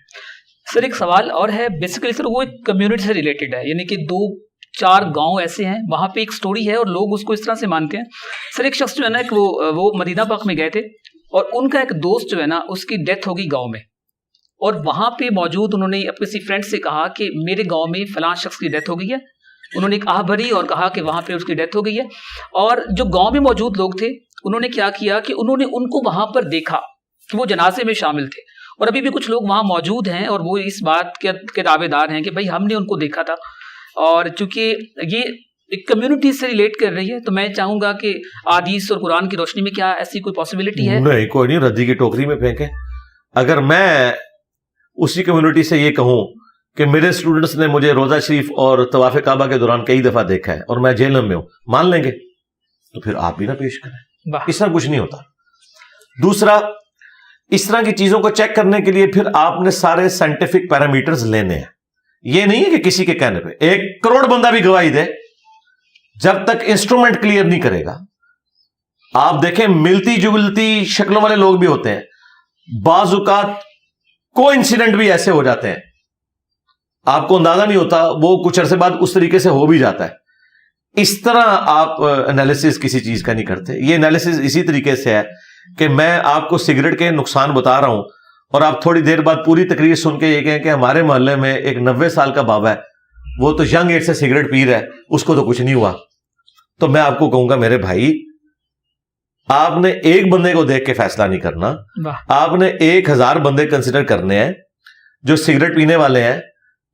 سر ایک سوال اور ہے, بیسیکلی سر وہ ایک کمیونٹی سے ریلیٹڈ ہے, یعنی کہ 2-4 گاؤں ایسے ہیں, وہاں پہ ایک سٹوری ہے اور لوگ اس کو اس طرح سے مانتے ہیں. سر ایک شخص جو ہے نا, وہ مدینہ پاک میں گئے تھے, اور ان کا ایک دوست جو ہے نا اس کی ڈیتھ ہوگی گاؤں میں, اور وہاں پہ موجود انہوں نے اپنے کسی فرینڈ سے کہا کہ میرے گاؤں میں فلاں شخص کی ڈیتھ ہو گئی ہے. انہوں نے ایک آہ بھری اور کہا کہ وہاں پہ اس کی ڈیتھ ہو گئی ہے. اور جو گاؤں میں موجود لوگ تھے انہوں نے کیا کیا کہ انہوں نے ان کو وہاں پر دیکھا کہ وہ جنازے میں شامل تھے, اور ابھی بھی کچھ لوگ وہاں موجود ہیں اور وہ اس بات کے دعوے دار ہیں کہ بھائی ہم نے ان کو دیکھا تھا. اور چونکہ یہ ایک کمیونٹی سے ریلیٹ کر رہی ہے, تو میں چاہوں گا کہ احادیث اور قرآن کی روشنی میں کیا ایسی کوئی پاسبلٹی ہے؟ نہیں, کوئی نہیں, ردی کی ٹوکری میں پھینکیں. اگر میں اسی کمیونٹی سے یہ کہوں کہ میرے اسٹوڈنٹس نے مجھے روزہ شریف اور طواف کعبہ کے دوران کئی دفعہ دیکھا ہے اور میں جہنم میں ہوں, مان لیں گے؟ تو پھر آپ بھی نہ پیش کریں, اس طرح کچھ نہیں ہوتا. دوسرا, اس طرح کی چیزوں کو چیک کرنے کے لیے پھر آپ نے سارے سائنٹیفک پیرامیٹرز لینے ہیں. یہ نہیں ہے کہ کسی کے کہنے پہ 1 کروڑ بندہ بھی گواہی دے, جب تک انسٹرومنٹ کلیئر نہیں کرے گا. آپ دیکھیں ملتی جلتی شکلوں والے لوگ بھی ہوتے ہیں, بعض اوقات کو انسیڈنٹ بھی ایسے ہو جاتے ہیں آپ کو اندازہ نہیں ہوتا, وہ کچھ عرصے بعد اس طریقے سے ہو بھی جاتا ہے. اس طرح آپ انالیسس کسی چیز کا نہیں کرتے. یہ انالیسس اسی طریقے سے ہے کہ میں آپ کو سگریٹ کے نقصان بتا رہا ہوں اور آپ تھوڑی دیر بعد پوری تقریر سن کے یہ کہیں کہ ہمارے محلے میں ایک 90 سال کا بابا ہے, وہ تو ینگ ایج سے سگریٹ پی رہا ہے, اس کو تو کچھ نہیں ہوا. تو میں آپ کو کہوں گا میرے بھائی, آپ نے ایک بندے کو دیکھ کے فیصلہ نہیں کرنا, آپ نے 1000 بندے کنسیڈر کرنے ہیں جو سگریٹ پینے والے ہیں.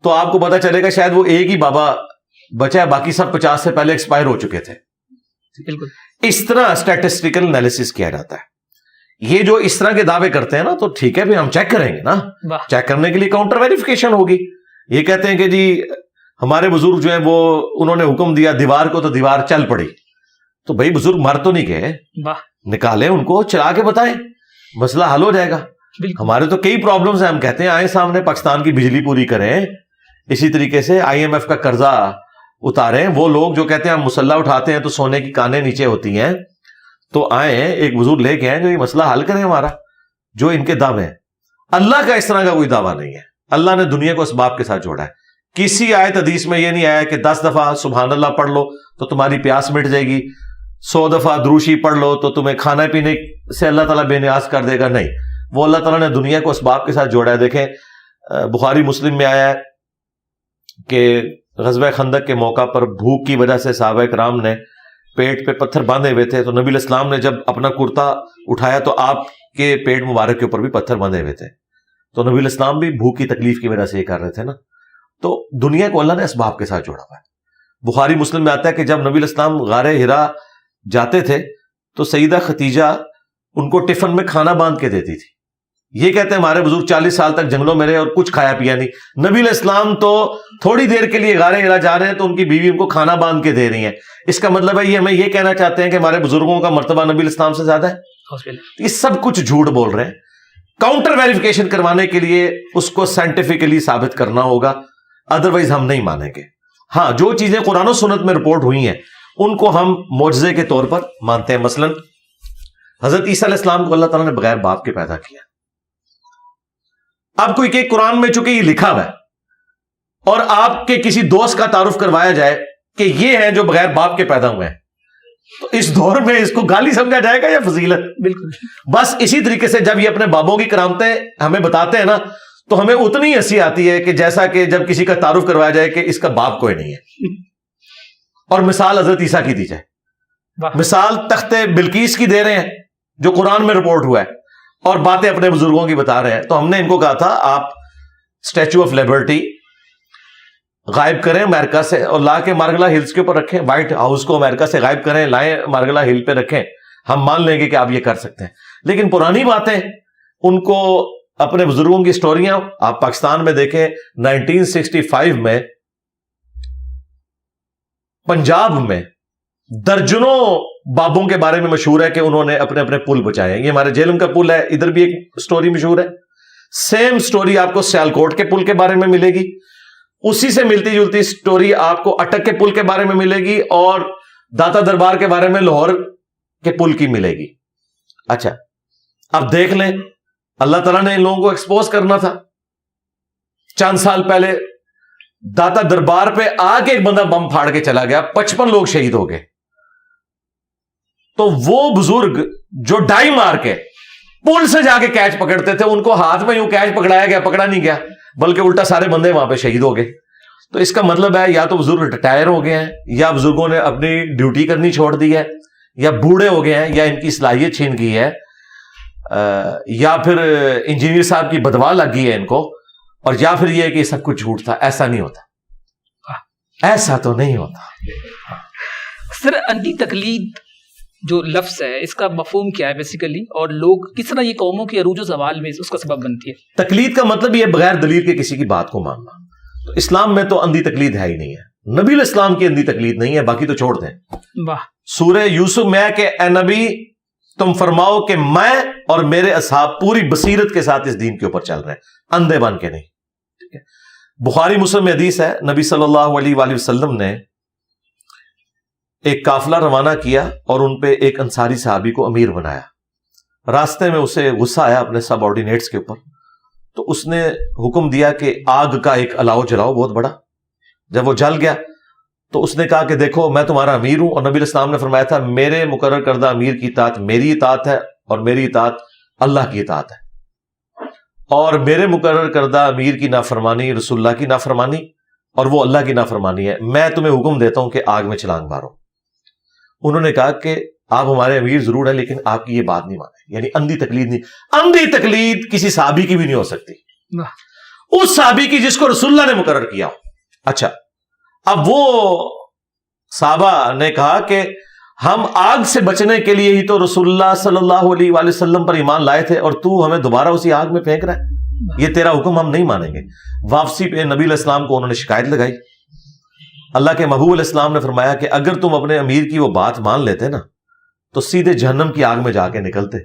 تو آپ کو پتا چلے گا شاید وہ ایک ہی بابا بچا ہے, باقی سب 50 سے پہلے ایکسپائر ہو چکے تھے. بالکل اس طرح اسٹیٹسٹیکل انالیسس کیا جاتا ہے. یہ جو اس طرح کے دعوے کرتے ہیں نا, تو ٹھیک ہے پھر ہم چیک کریں گے نا, چیک کرنے کے لیے کاؤنٹر ویریفیکیشن ہوگی. یہ کہتے ہیں کہ جی ہمارے بزرگ جو ہیں وہ انہوں نے حکم دیا دیوار کو, تو دیوار چل پڑی. تو بھائی بزرگ مر تو نہیں گئے, نکالیں ان کو, چلا کے بتائیں, مسئلہ حل ہو جائے گا. ہمارے تو کئی پرابلمز ہیں, ہم کہتے ہیں آئیں سامنے پاکستان کی بجلی پوری کریں, اسی طریقے سے IMF کا قرضہ اتاریں. وہ لوگ جو کہتے ہیں ہم مصلح اٹھاتے ہیں تو سونے کی کانیں نیچے ہوتی ہیں, تو آئیں ایک بزرگ لے کے آئیں جو یہ مسئلہ حل کریں ہمارا, جو ان کے دعوے ہیں. اللہ کا اس طرح کا کوئی دعویٰ نہیں ہے. اللہ نے دنیا کو اسباب کے ساتھ جوڑا ہے. کسی آیت حدیث میں یہ نہیں آیا کہ 10 دفعہ سبحان اللہ پڑھ لو تو تمہاری پیاس مٹ جائے گی, 100 دفعہ دروشی پڑھ لو تو تمہیں کھانا پینے سے اللہ تعالیٰ بے نیاز کر دے گا. نہیں, وہ اللہ تعالیٰ نے دنیا کو اسباب کے ساتھ جوڑا ہے. دیکھیں بخاری مسلم میں آیا ہے کہ غزوہ خندق کے موقع پر بھوک کی وجہ سے صحابہ کرام نے پیٹ پہ پتھر باندھے ہوئے تھے, تو نبی علیہ السلام نے جب اپنا کرتا اٹھایا تو آپ کے پیٹ مبارک کے اوپر بھی پتھر باندھے ہوئے تھے. تو نبی علیہ السلام بھی بھوک کی تکلیف کی وجہ سے یہ کر رہے تھے نا. تو دنیا کو اللہ نے اسباب کے ساتھ جوڑا ہوا ہے. بخاری مسلم میں آتا ہے کہ جب نبی علیہ السلام غار ہرا جاتے تھے تو سیدہ ختیجہ ان کو ٹفن میں کھانا باندھ کے دیتی تھی. یہ کہتے ہیں ہمارے بزرگ 40 سال تک جنگلوں میں رہے اور کچھ کھایا پیا نہیں. نبی علیہ السلام تو تھوڑی دیر کے لیے غار ہرا جا رہے ہیں تو ان کی بیوی ان کو کھانا باندھ کے دے رہی ہیں. اس کا مطلب ہے یہ ہمیں یہ کہنا چاہتے ہیں کہ ہمارے بزرگوں کا مرتبہ نبی علیہ السلام سے زیادہ ہے. یہ سب کچھ جھوٹ بول رہے ہیں. کاؤنٹر ویریفیکیشن کروانے کے لیے اس کو سائنٹیفکلی ثابت کرنا ہوگا, ادروائز ہم نہیں مانیں گے. ہاں, جو چیزیں قرآن و سنت میں رپورٹ ہوئی ہیں ان کو ہم معجزے کے طور پر مانتے ہیں. مثلا حضرت عیسیٰ علیہ السلام کو اللہ تعالیٰ نے بغیر باپ کے پیدا کیا. اب کوئی کہ قرآن میں چونکہ یہ لکھا ہوا ہے اور آپ کے کسی دوست کا تعارف کروایا جائے کہ یہ ہیں جو بغیر باپ کے پیدا ہوئے ہیں, تو اس دور میں اس کو گالی سمجھا جائے گا یا فضیلت؟ بالکل. بس اسی طریقے سے جب یہ اپنے بابوں کی کرامتیں ہمیں بتاتے ہیں نا تو ہمیں اتنی ہنسی آتی ہے کہ جیسا کہ جب کسی کا تعارف کروایا جائے کہ اس کا باپ کوئی نہیں ہے. اور مثال حضرت عیسیٰ کی دی جائے, مثال تخت بلقیس کی دے رہے ہیں جو قرآن میں رپورٹ ہوا ہے, اور باتیں اپنے بزرگوں کی بتا رہے ہیں. تو ہم نے ان کو کہا تھا آپ اسٹیچو آف لبرٹی غائب کریں امریکہ سے اور لا کے مارگلا ہلز کے اوپر رکھیں, وائٹ ہاؤس کو امریکہ سے غائب کریں, لائیں مارگلا ہل پہ رکھیں, ہم مان لیں گے کہ آپ یہ کر سکتے ہیں. لیکن پرانی باتیں ان کو, اپنے بزرگوں کی سٹوریاں آپ پاکستان میں دیکھیں 1965 میں پنجاب میں درجنوں بابوں کے بارے میں مشہور ہے کہ انہوں نے اپنے اپنے پل بچائے. یہ ہمارے جیلم کا پل ہے, ادھر بھی ایک سٹوری مشہور ہے. سیم سٹوری آپ کو سیالکوٹ کے پل کے بارے میں ملے گی, اسی سے ملتی جلتی سٹوری آپ کو اٹک کے پل کے بارے میں ملے گی, اور داتا دربار کے بارے میں لاہور کے پل کی ملے گی. اچھا, اب دیکھ لیں, اللہ تعالیٰ نے ان لوگوں کو ایکسپوز کرنا تھا. چند سال پہلے داتا دربار پہ آ کے ایک بندہ بم پھاڑ کے چلا گیا, 55 لوگ شہید ہو گئے. تو وہ بزرگ جو ڈائی مار کے پل سے جا کے کیچ پکڑتے تھے, ان کو ہاتھ میں یوں کیچ پکڑایا گیا, پکڑا نہیں گیا, بلکہ الٹا سارے بندے وہاں پہ شہید ہو گئے. تو اس کا مطلب ہے یا تو بزرگ ریٹائر ہو گئے ہیں, یا بزرگوں نے اپنی ڈیوٹی کرنی چھوڑ دی ہے, یا بوڑھے ہو گئے ہیں, یا ان کی صلاحیت چھین گئی ہے, یا پھر انجینئر صاحب کی بدوا لگ گئی ہے ان کو, اور یا پھر یہ کہ سب کچھ جھوٹ تھا. ایسا نہیں ہوتا, ایسا تو نہیں ہوتا. سر, انٹی تقلید جو لفظ ہے اس کا مفہوم کیا ہے بیسیکلی, اور لوگ کس طرح یہ قوموں کی عروج و زوال میں اس کا سبب بنتی ہے؟ تقلید کا مطلب یہ بغیر دلیل کے کسی کی بات کو ماننا. تو اسلام میں تو اندھی تقلید ہے ہی نہیں ہے. نبی علیہ السلام کی اندھی تقلید نہیں ہے, باقی تو چھوڑ دیں. واہ. سورہ یوسف میں ہے کہ اے نبی تم فرماؤ کہ میں اور میرے اصحاب پوری بصیرت کے ساتھ اس دین کے اوپر چل رہے ہیں, اندھے بن کے نہیں. ٹھیک ہے, بخاری مسلم میں حدیث ہے, نبی صلی اللہ علیہ وآلہ وسلم نے ایک قافلہ روانہ کیا اور ان پہ ایک انصاری صحابی کو امیر بنایا. راستے میں اسے غصہ آیا اپنے سب آرڈینیٹس کے اوپر, تو اس نے حکم دیا کہ آگ کا ایک الاؤ جلاؤ بہت بڑا. جب وہ جل گیا تو اس نے کہا کہ دیکھو میں تمہارا امیر ہوں, اور نبی علیہ السلام نے فرمایا تھا میرے مقرر کردہ امیر کی اطاعت میری اطاعت ہے, اور میری اطاعت اللہ کی اطاعت ہے, اور میرے مقرر کردہ امیر کی نافرمانی رسول اللہ کی نافرمانی, اور وہ اللہ کی نافرمانی ہے. میں تمہیں حکم دیتا ہوں کہ آگ میں چھلانگ مارو. انہوں نے کہا کہ آپ ہمارے امیر ضرور ہیں لیکن آپ کی یہ بات نہیں مانے. یعنی اندھی تقلید نہیں, اندھی تقلید کسی صحابی کی بھی نہیں ہو سکتی, اس صحابی کی جس کو رسول اللہ نے مقرر کیا ہو. اچھا, اب وہ صحابہ نے کہا کہ ہم آگ سے بچنے کے لیے ہی تو رسول اللہ صلی اللہ علیہ وآلہ وسلم پر ایمان لائے تھے, اور تو ہمیں دوبارہ اسی آگ میں پھینک رہا ہے, یہ تیرا حکم ہم نہیں مانیں گے. واپسی پہ نبی علیہ السلام کو انہوں نے شکایت لگائی. اللہ کے محبوب علیہ السلام نے فرمایا کہ اگر تم اپنے امیر کی وہ بات مان لیتے نا تو سیدھے جہنم کی آگ میں جا کے نکلتے.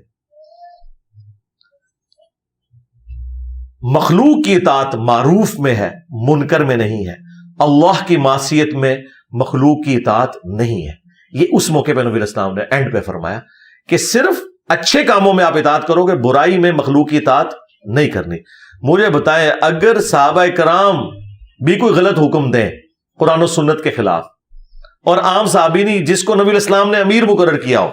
مخلوق کی اطاعت معروف میں ہے, منکر میں نہیں ہے. اللہ کی معصیت میں مخلوق کی اطاعت نہیں ہے. یہ اس موقع پہ نبی علیہ السلام نے اینڈ پہ فرمایا کہ صرف اچھے کاموں میں آپ اطاعت کرو گے, برائی میں مخلوق کی اطاعت نہیں کرنی. مجھے بتائیں اگر صحابہ کرام بھی کوئی غلط حکم دیں قرآن و سنت کے خلاف, اور عام صحابی نہیں جس کو نبی علیہ السلام نے امیر مقرر کیا ہو,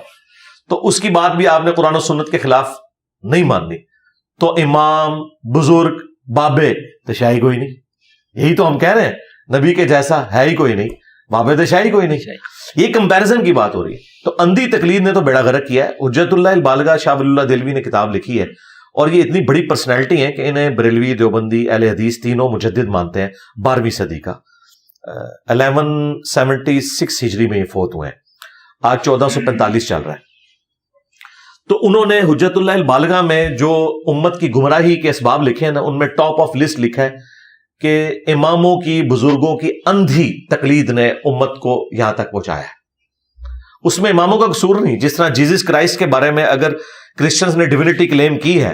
تو اس کی بات بھی آپ نے قرآن و سنت کے خلاف نہیں ماننی, تو امام, بزرگ, بابے تشائی کوئی نہیں. یہی تو ہم کہہ رہے ہیں, نبی کے جیسا ہے ہی کوئی نہیں, بابے تشائی کوئی نہیں. یہ کمپیرزن کی بات ہو رہی ہے. تو اندھی تقلید نے تو بیڑا غرق کیا ہے. حجت اللہ البالغہ شاہ ولی اللہ دہلوی نے کتاب لکھی ہے, اور یہ اتنی بڑی پرسنالٹی ہیں کہ انہیں بریلوی, دیوبندی, اہل حدیث تینوں مجدد مانتے ہیں. 12ویں صدی کا 1176 ہجری میں یہ فوت ہوئے ہیں, آج 1445 چل رہا ہے. تو انہوں نے حجت اللہ البالغہ میں جو امت کی گمراہی کے اسباب لکھے ہیں نا, ان میں ٹاپ آف لسٹ لکھا ہے کہ اماموں کی, بزرگوں کی اندھی تقلید نے امت کو یہاں تک پہنچایا ہے. اس میں اماموں کا قصور نہیں. جس طرح جیزس کرائسٹ کے بارے میں اگر کرسچنز نے ڈیوینٹی کلیم کی ہے,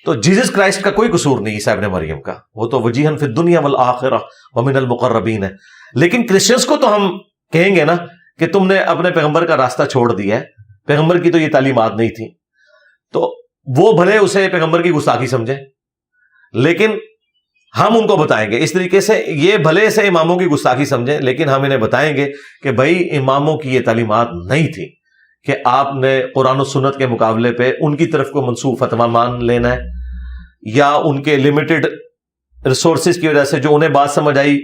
تو جیزس کرائسٹ کا کوئی قصور نہیں عیسیٰ ابن مریم کا, وہ تو وجیہن فی الدنیا والآخرہ ومن المقربین ہے. لیکن کرسچنز کو تو ہم کہیں گے نا کہ تم نے اپنے پیغمبر کا راستہ چھوڑ دیا ہے, پیغمبر کی تو یہ تعلیمات نہیں تھی. تو وہ بھلے اسے پیغمبر کی گستاخی سمجھیں, لیکن ہم ان کو بتائیں گے اس طریقے سے, یہ بھلے سے اماموں کی گستاخی سمجھیں, لیکن ہم انہیں بتائیں گے کہ بھائی اماموں کی یہ تعلیمات نہیں تھی کہ آپ نے قرآن و سنت کے مقابلے پہ ان کی طرف کو منسوب فتویٰ مان لینا ہے, یا ان کے لمیٹڈ ریسورسز کی وجہ سے جو انہیں بات سمجھ آئی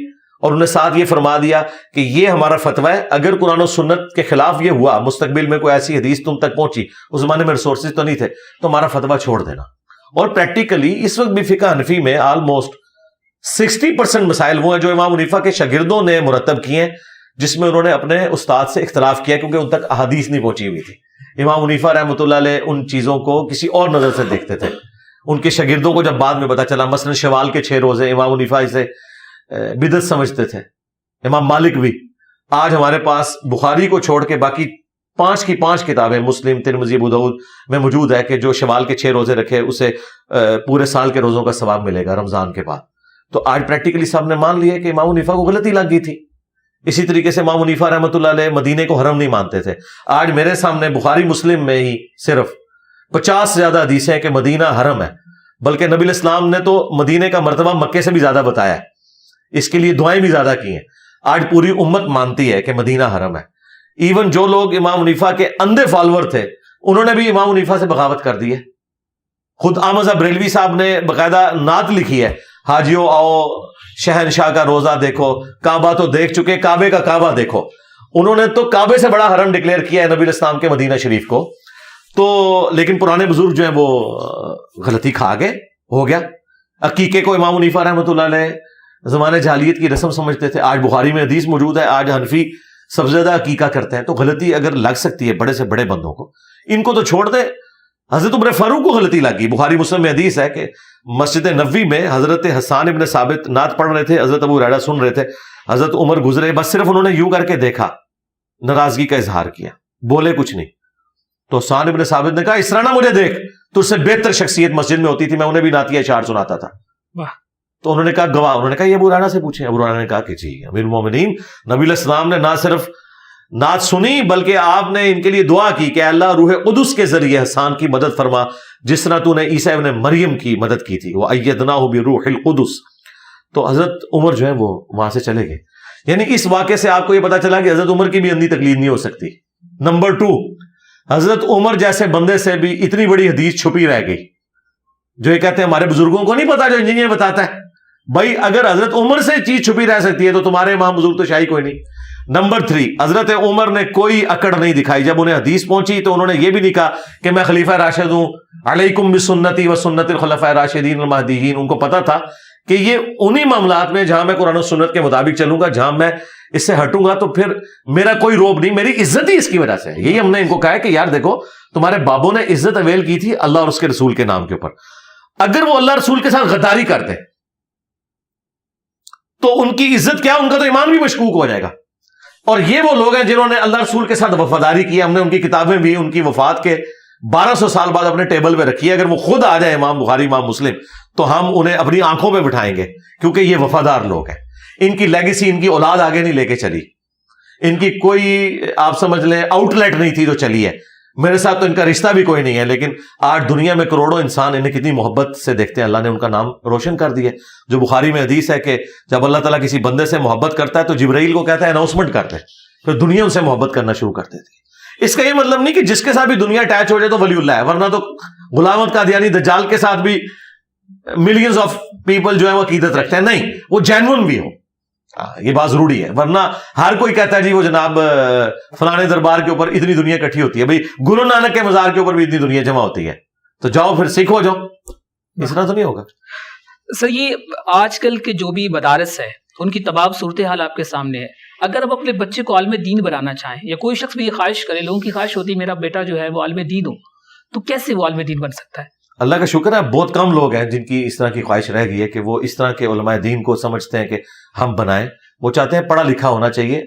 اور انہیں ساتھ یہ فرما دیا کہ یہ ہمارا فتویٰ ہے, اگر قرآن و سنت کے خلاف یہ ہوا, مستقبل میں کوئی ایسی حدیث تم تک پہنچی, اس زمانے میں ریسورسز تو نہیں تھے, تو ہمارا فتویٰ چھوڑ دینا. اور پریکٹیکلی اس وقت بھی فقہ حنفی میں آلموسٹ 60% مسائل وہ ہیں جو امام حنیفہ کے شاگردوں نے مرتب کیے ہیں, جس میں انہوں نے اپنے استاد سے اختلاف کیا کیونکہ ان تک احادیث نہیں پہنچی ہوئی تھی. امام حنیفہ رحمۃ اللہ علیہ ان چیزوں کو کسی اور نظر سے دیکھتے تھے. ان کے شاگردوں کو جب بعد میں پتا چلا, مثلا شوال کے 6 روزے امام حنیفہ اسے بدعت سمجھتے تھے, امام مالک بھی. آج ہمارے پاس بخاری کو چھوڑ کے باقی 5 کی 5 کتابیں مسلم, ترمذی, ابو داؤد میں موجود ہے کہ جو شوال کے 6 روزے رکھے اسے پورے سال کے روزوں کا ثواب ملے گا رمضان کے بعد. تو آج پریکٹیکلی سب نے مان لیا کہ امام حنیفہ کو غلطی لگ گئی تھی. اسی طریقے سے امام حنیفہ رحمۃ اللہ علیہ مدینے کو حرم نہیں مانتے تھے. آج میرے سامنے بخاری مسلم میں ہی صرف 50 سے زیادہ حدیثیں ہیں کہ مدینہ حرم ہے, بلکہ نبی علیہ السلام نے تو مدینے کا مرتبہ مکے سے بھی زیادہ بتایا ہے, اس کے لیے دعائیں بھی زیادہ کی ہیں. آج پوری امت مانتی ہے کہ مدینہ حرم ہے. ایون جو لوگ امام حنیفہ کے اندھے فالوور تھے, انہوں نے بھی امام حنیفہ سے بغاوت کر دی ہے. خود احمد بریلوی صاحب نے باقاعدہ نعت لکھی ہے, حاجیوں آؤ شہنشاہ کا روزہ دیکھو, کعبہ تو دیکھ چکے, کعبے کا کعبہ دیکھو. انہوں نے تو کعبے سے بڑا حرم ڈکلیئر کیا ہے نبی علیہ السلام کے مدینہ شریف کو. تو لیکن پرانے بزرگ جو ہیں وہ غلطی کھا گئے, ہو گیا. عقیقے کو امام حنیفہ رحمۃ اللہ علیہ زمانے جاہلیت کی رسم سمجھتے تھے. آج بخاری میں حدیث موجود ہے, آج حنفی سب سے زیادہ عقیقہ کرتے ہیں. تو غلطی اگر لگ سکتی ہے بڑے سے بڑے بندوں کو, ان کو تو چھوڑ دے. حضرت عمر فاروق کو غلطی لگی. بخاری مسلم میں حدیث ہے کہ مسجد نبوی میں حضرت حسان ابن ثابت نعت پڑھ رہے تھے, حضرت ابو ہریرہ سن رہے تھے, حضرت عمر گزرے, بس صرف انہوں نے یوں کر کے دیکھا, ناراضگی کا اظہار کیا, بولے کچھ نہیں. تو حسان ابن ثابت نے کہا اس طرح نہ مجھے دیکھ, تجھ سے بہتر شخصیت مسجد میں ہوتی تھی, میں انہیں بھی نعتیہ اشعار سناتا تھا. تو انہوں نے کہا گواہ, انہوں نے کہا یہ ابو ہریرہ سے پوچھیں. ابو ہریرہ نے کہا کہ جی امیر المومنین, نبی علیہ السلام نے نہ صرف نعت سنی بلکہ آپ نے ان کے لیے دعا کی کہ اللہ روح قدس کے ذریعے حسان کی مدد فرما, جس طرح تو نے عیسیٰ ابن مریم کی مدد کی تھی. وَأَيَّدْنَاهُ بِرُوحِ الْقُدُسِ. تو حضرت عمر جو ہیں وہ وہاں سے چلے گئے. یعنی اس واقعے سے آپ کو یہ پتا چلا کہ حضرت عمر کی بھی اندھی تقلید نہیں ہو سکتی. نمبر 2, حضرت عمر جیسے بندے سے بھی اتنی بڑی حدیث چھپی رہ گئی, جو یہ کہتے ہیں ہمارے بزرگوں کو نہیں پتا, جو انجینئر بتاتا ہے. بھائی اگر حضرت عمر سے چیز چھپی رہ سکتی ہے تو تمہارے امام بزرگ تو شاہی کوئی نہیں. نمبر 3, حضرت عمر نے کوئی اکڑ نہیں دکھائی. جب انہیں حدیث پہنچی تو انہوں نے یہ بھی نہیں کہا کہ میں خلیفہ راشد ہوں, علیکم بسنتی و سنت الخلفاء راشدین المہدیین. ان کو پتا تھا کہ یہ انہی معاملات میں جہاں میں قرآن و سنت کے مطابق چلوں گا, جہاں میں اس سے ہٹوں گا تو پھر میرا کوئی روب نہیں, میری عزت ہی اس کی وجہ سے. یہی ہم نے ان کو کہا ہے کہ یار دیکھو تمہارے بابوں نے عزت اویل کی تھی اللہ اور اس کے رسول کے نام کے اوپر, اگر وہ اللہ رسول کے ساتھ غداری کرتے تو ان کی عزت کیا, ان کا تو ایمان بھی مشکوک ہو جائے گا. اور یہ وہ لوگ ہیں جنہوں نے اللہ رسول کے ساتھ وفاداری کی. ہم نے ان کی کتابیں بھی ان کی وفات کے 1200 سال بعد اپنے ٹیبل پہ رکھی ہے. اگر وہ خود آ جائے امام بخاری امام مسلم تو ہم انہیں اپنی آنکھوں پہ بٹھائیں گے, کیونکہ یہ وفادار لوگ ہیں. ان کی لیگیسی, ان کی اولاد آگے نہیں لے کے چلی. ان کی کوئی آپ سمجھ لیں آؤٹ لیٹ نہیں تھی جو چلی ہے. میرے ساتھ تو ان کا رشتہ بھی کوئی نہیں ہے, لیکن آج دنیا میں کروڑوں انسان انہیں کتنی محبت سے دیکھتے ہیں. اللہ نے ان کا نام روشن کر دیا. جو بخاری میں حدیث ہے کہ جب اللہ تعالیٰ کسی بندے سے محبت کرتا ہے تو جبرائیل کو کہتا ہے اناؤنسمنٹ کرتے ہیں, پھر دنیا ان سے محبت کرنا شروع کر دیتی ہے. اس کا یہ مطلب نہیں کہ جس کے ساتھ بھی دنیا اٹیچ ہو جائے تو ولی اللہ ہے, ورنہ تو غلام احمد قادیانی دجال کے ساتھ بھی ملینز آف پیپل جو ہے وہ عقیدت رکھتے ہیں. نہیں, وہ جینون بھی ہو, یہ بات ضروری ہے. ورنہ ہر کوئی کہتا ہے جی وہ جناب فلانے دربار کے اوپر اتنی دنیا اکٹھی ہوتی ہے. بھائی گرو نانک کے مزار کے اوپر بھی اتنی دنیا جمع ہوتی ہے, تو جاؤ پھر سکھ ہو جاؤ. اس طرح تو نہیں ہوگا. سر یہ آج کل کے جو بھی مدارس ہے ان کی تباہ صورتحال آپ کے سامنے ہے. اگر آپ اپنے بچے کو عالم دین بنانا چاہیں, یا کوئی شخص بھی یہ خواہش کرے, لوگوں کی خواہش ہوتی ہے میرا بیٹا جو ہے وہ عالم دین ہو, تو کیسے وہ عالم دین بن سکتا ہے؟ اللہ کا شکر ہے بہت کم لوگ ہیں جن کی اس طرح کی خواہش رہ گئی ہے کہ وہ اس طرح کے علماء دین کو سمجھتے ہیں کہ ہم بنائیں. وہ چاہتے ہیں پڑھا لکھا ہونا چاہیے,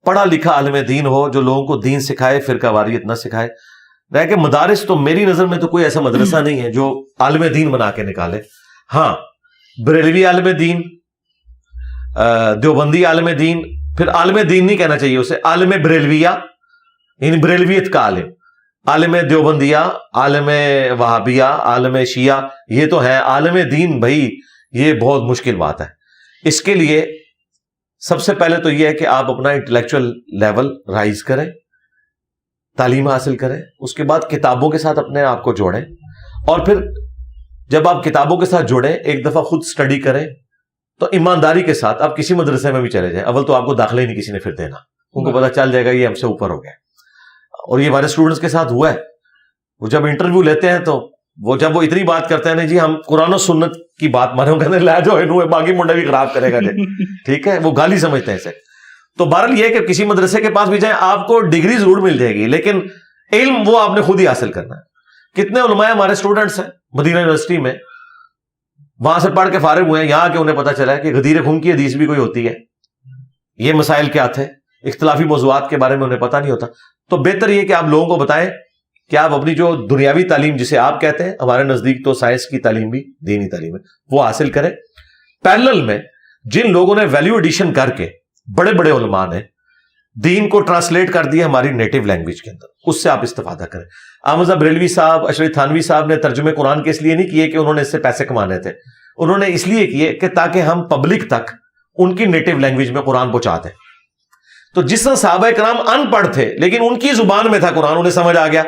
پڑھا لکھا عالم دین ہو جو لوگوں کو دین سکھائے, فرقہ واریت نہ سکھائے. رہ کے مدارس تو میری نظر میں تو کوئی ایسا مدرسہ نہیں ہے جو عالم دین بنا کے نکالے. ہاں, بریلوی عالم دین, دیوبندی عالم دین, پھر عالم دین نہیں کہنا چاہیے اسے, عالم بریلویہ یعنی بریلویت کا عالم, عالم دیوبندیہ, عالم وہابیہ, عالم شیعہ, یہ تو ہے عالم دین. بھائی یہ بہت مشکل بات ہے. اس کے لیے سب سے پہلے تو یہ ہے کہ آپ اپنا انٹلیکچوئل لیول رائز کریں, تعلیم حاصل کریں, اس کے بعد کتابوں کے ساتھ اپنے آپ کو جوڑیں, اور پھر جب آپ کتابوں کے ساتھ جوڑیں ایک دفعہ خود سٹڈی کریں تو ایمانداری کے ساتھ آپ کسی مدرسے میں بھی چلے جائیں. اول تو آپ کو داخلہ ہی نہیں کسی نے پھر دینا, ان کو پتا چل جائے گا یہ ہم سے اوپر ہو گیا. اور یہ ہمارے اسٹوڈنٹس کے ساتھ ہوا ہے. وہ جب انٹرویو لیتے ہیں تو وہ جب وہ اتنی بات کرتے ہیں نا جی ہم قرآن و سنت کی بات مانو, کہتے ہیں لا جو ہے باقی منڈا بھی خراب کرے گا جی. ٹھیک ہے, وہ گالی سمجھتے ہیں اسے. تو بہرحال یہ کہ کسی مدرسے کے پاس بھی جائیں آپ کو ڈگری ضرور مل جائے گی, لیکن علم وہ آپ نے خود ہی حاصل کرنا ہے. کتنے علماء ہمارے اسٹوڈنٹس ہیں مدینہ یونیورسٹی میں, وہاں سے پڑھ کے فارغ ہوئے ہیں, یہاں کے انہیں پتا چلا ہے کہ غدیر خون کی حدیث بھی کوئی ہوتی ہے. یہ مسائل کیا تھے, اختلافی موضوعات کے بارے میں انہیں پتا نہیں ہوتا. تو بہتر یہ کہ آپ لوگوں کو بتائیں کہ آپ اپنی جو دنیاوی تعلیم جسے آپ کہتے ہیں, ہمارے نزدیک تو سائنس کی تعلیم بھی دینی تعلیم ہے, وہ حاصل کریں. پیرلل میں جن لوگوں نے ویلیو ایڈیشن کر کے بڑے بڑے علماء نے دین کو ٹرانسلیٹ کر دیا ہماری نیٹو لینگویج کے اندر, اس سے آپ استفادہ کریں. احمد بریلوی صاحب, اشرف تھانوی صاحب نے ترجمے قرآن کے اس لیے نہیں کیے کہ انہوں نے اس سے پیسے کمانے تھے, انہوں نے اس لیے کیے کہ تاکہ ہم پبلک تک ان کی نیٹو لینگویج میں قرآن پہنچا دیں. تو جس طرح صحابہ کرام ان پڑھ تھے لیکن ان کی زبان میں تھا قرآن, انہیں سمجھ آ گیا.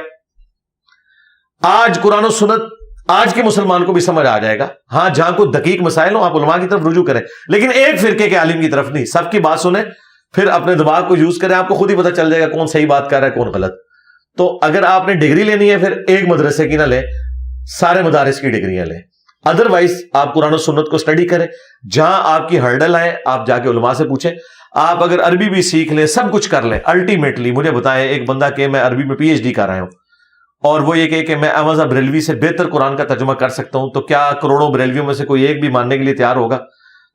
آج قرآن و سنت آج کے مسلمان کو بھی سمجھ آ جائے گا. ہاں جہاں کوئی دقیق مسائل ہوں آپ علماء کی طرف رجوع کریں, لیکن ایک فرقے کے عالم کی طرف نہیں. سب کی بات سنیں, پھر اپنے دماغ کو یوز کریں, آپ کو خود ہی پتہ چل جائے گا کون صحیح بات کر رہا ہے کون غلط. تو اگر آپ نے ڈگری لینی ہے پھر ایک مدرسے کی نہ لیں, سارے مدارس کی ڈگریاں لیں. ادروائز آپ قرآن و سنت کو سٹڈی کریں, جہاں آپ کی ہرڈل آئے آپ جا کے علماء سے پوچھیں. آپ اگر عربی بھی سیکھ لیں, سب کچھ کر لیں, الٹیمیٹلی مجھے بتائیں ایک بندہ کہ میں عربی میں پی ایچ ڈی کر رہا ہوں اور وہ یہ کہ میں احمد بریلوی سے بہتر قرآن کا ترجمہ کر سکتا ہوں, تو کیا کروڑوں بریلویوں میں سے کوئی ایک بھی ماننے کے لیے تیار ہوگا؟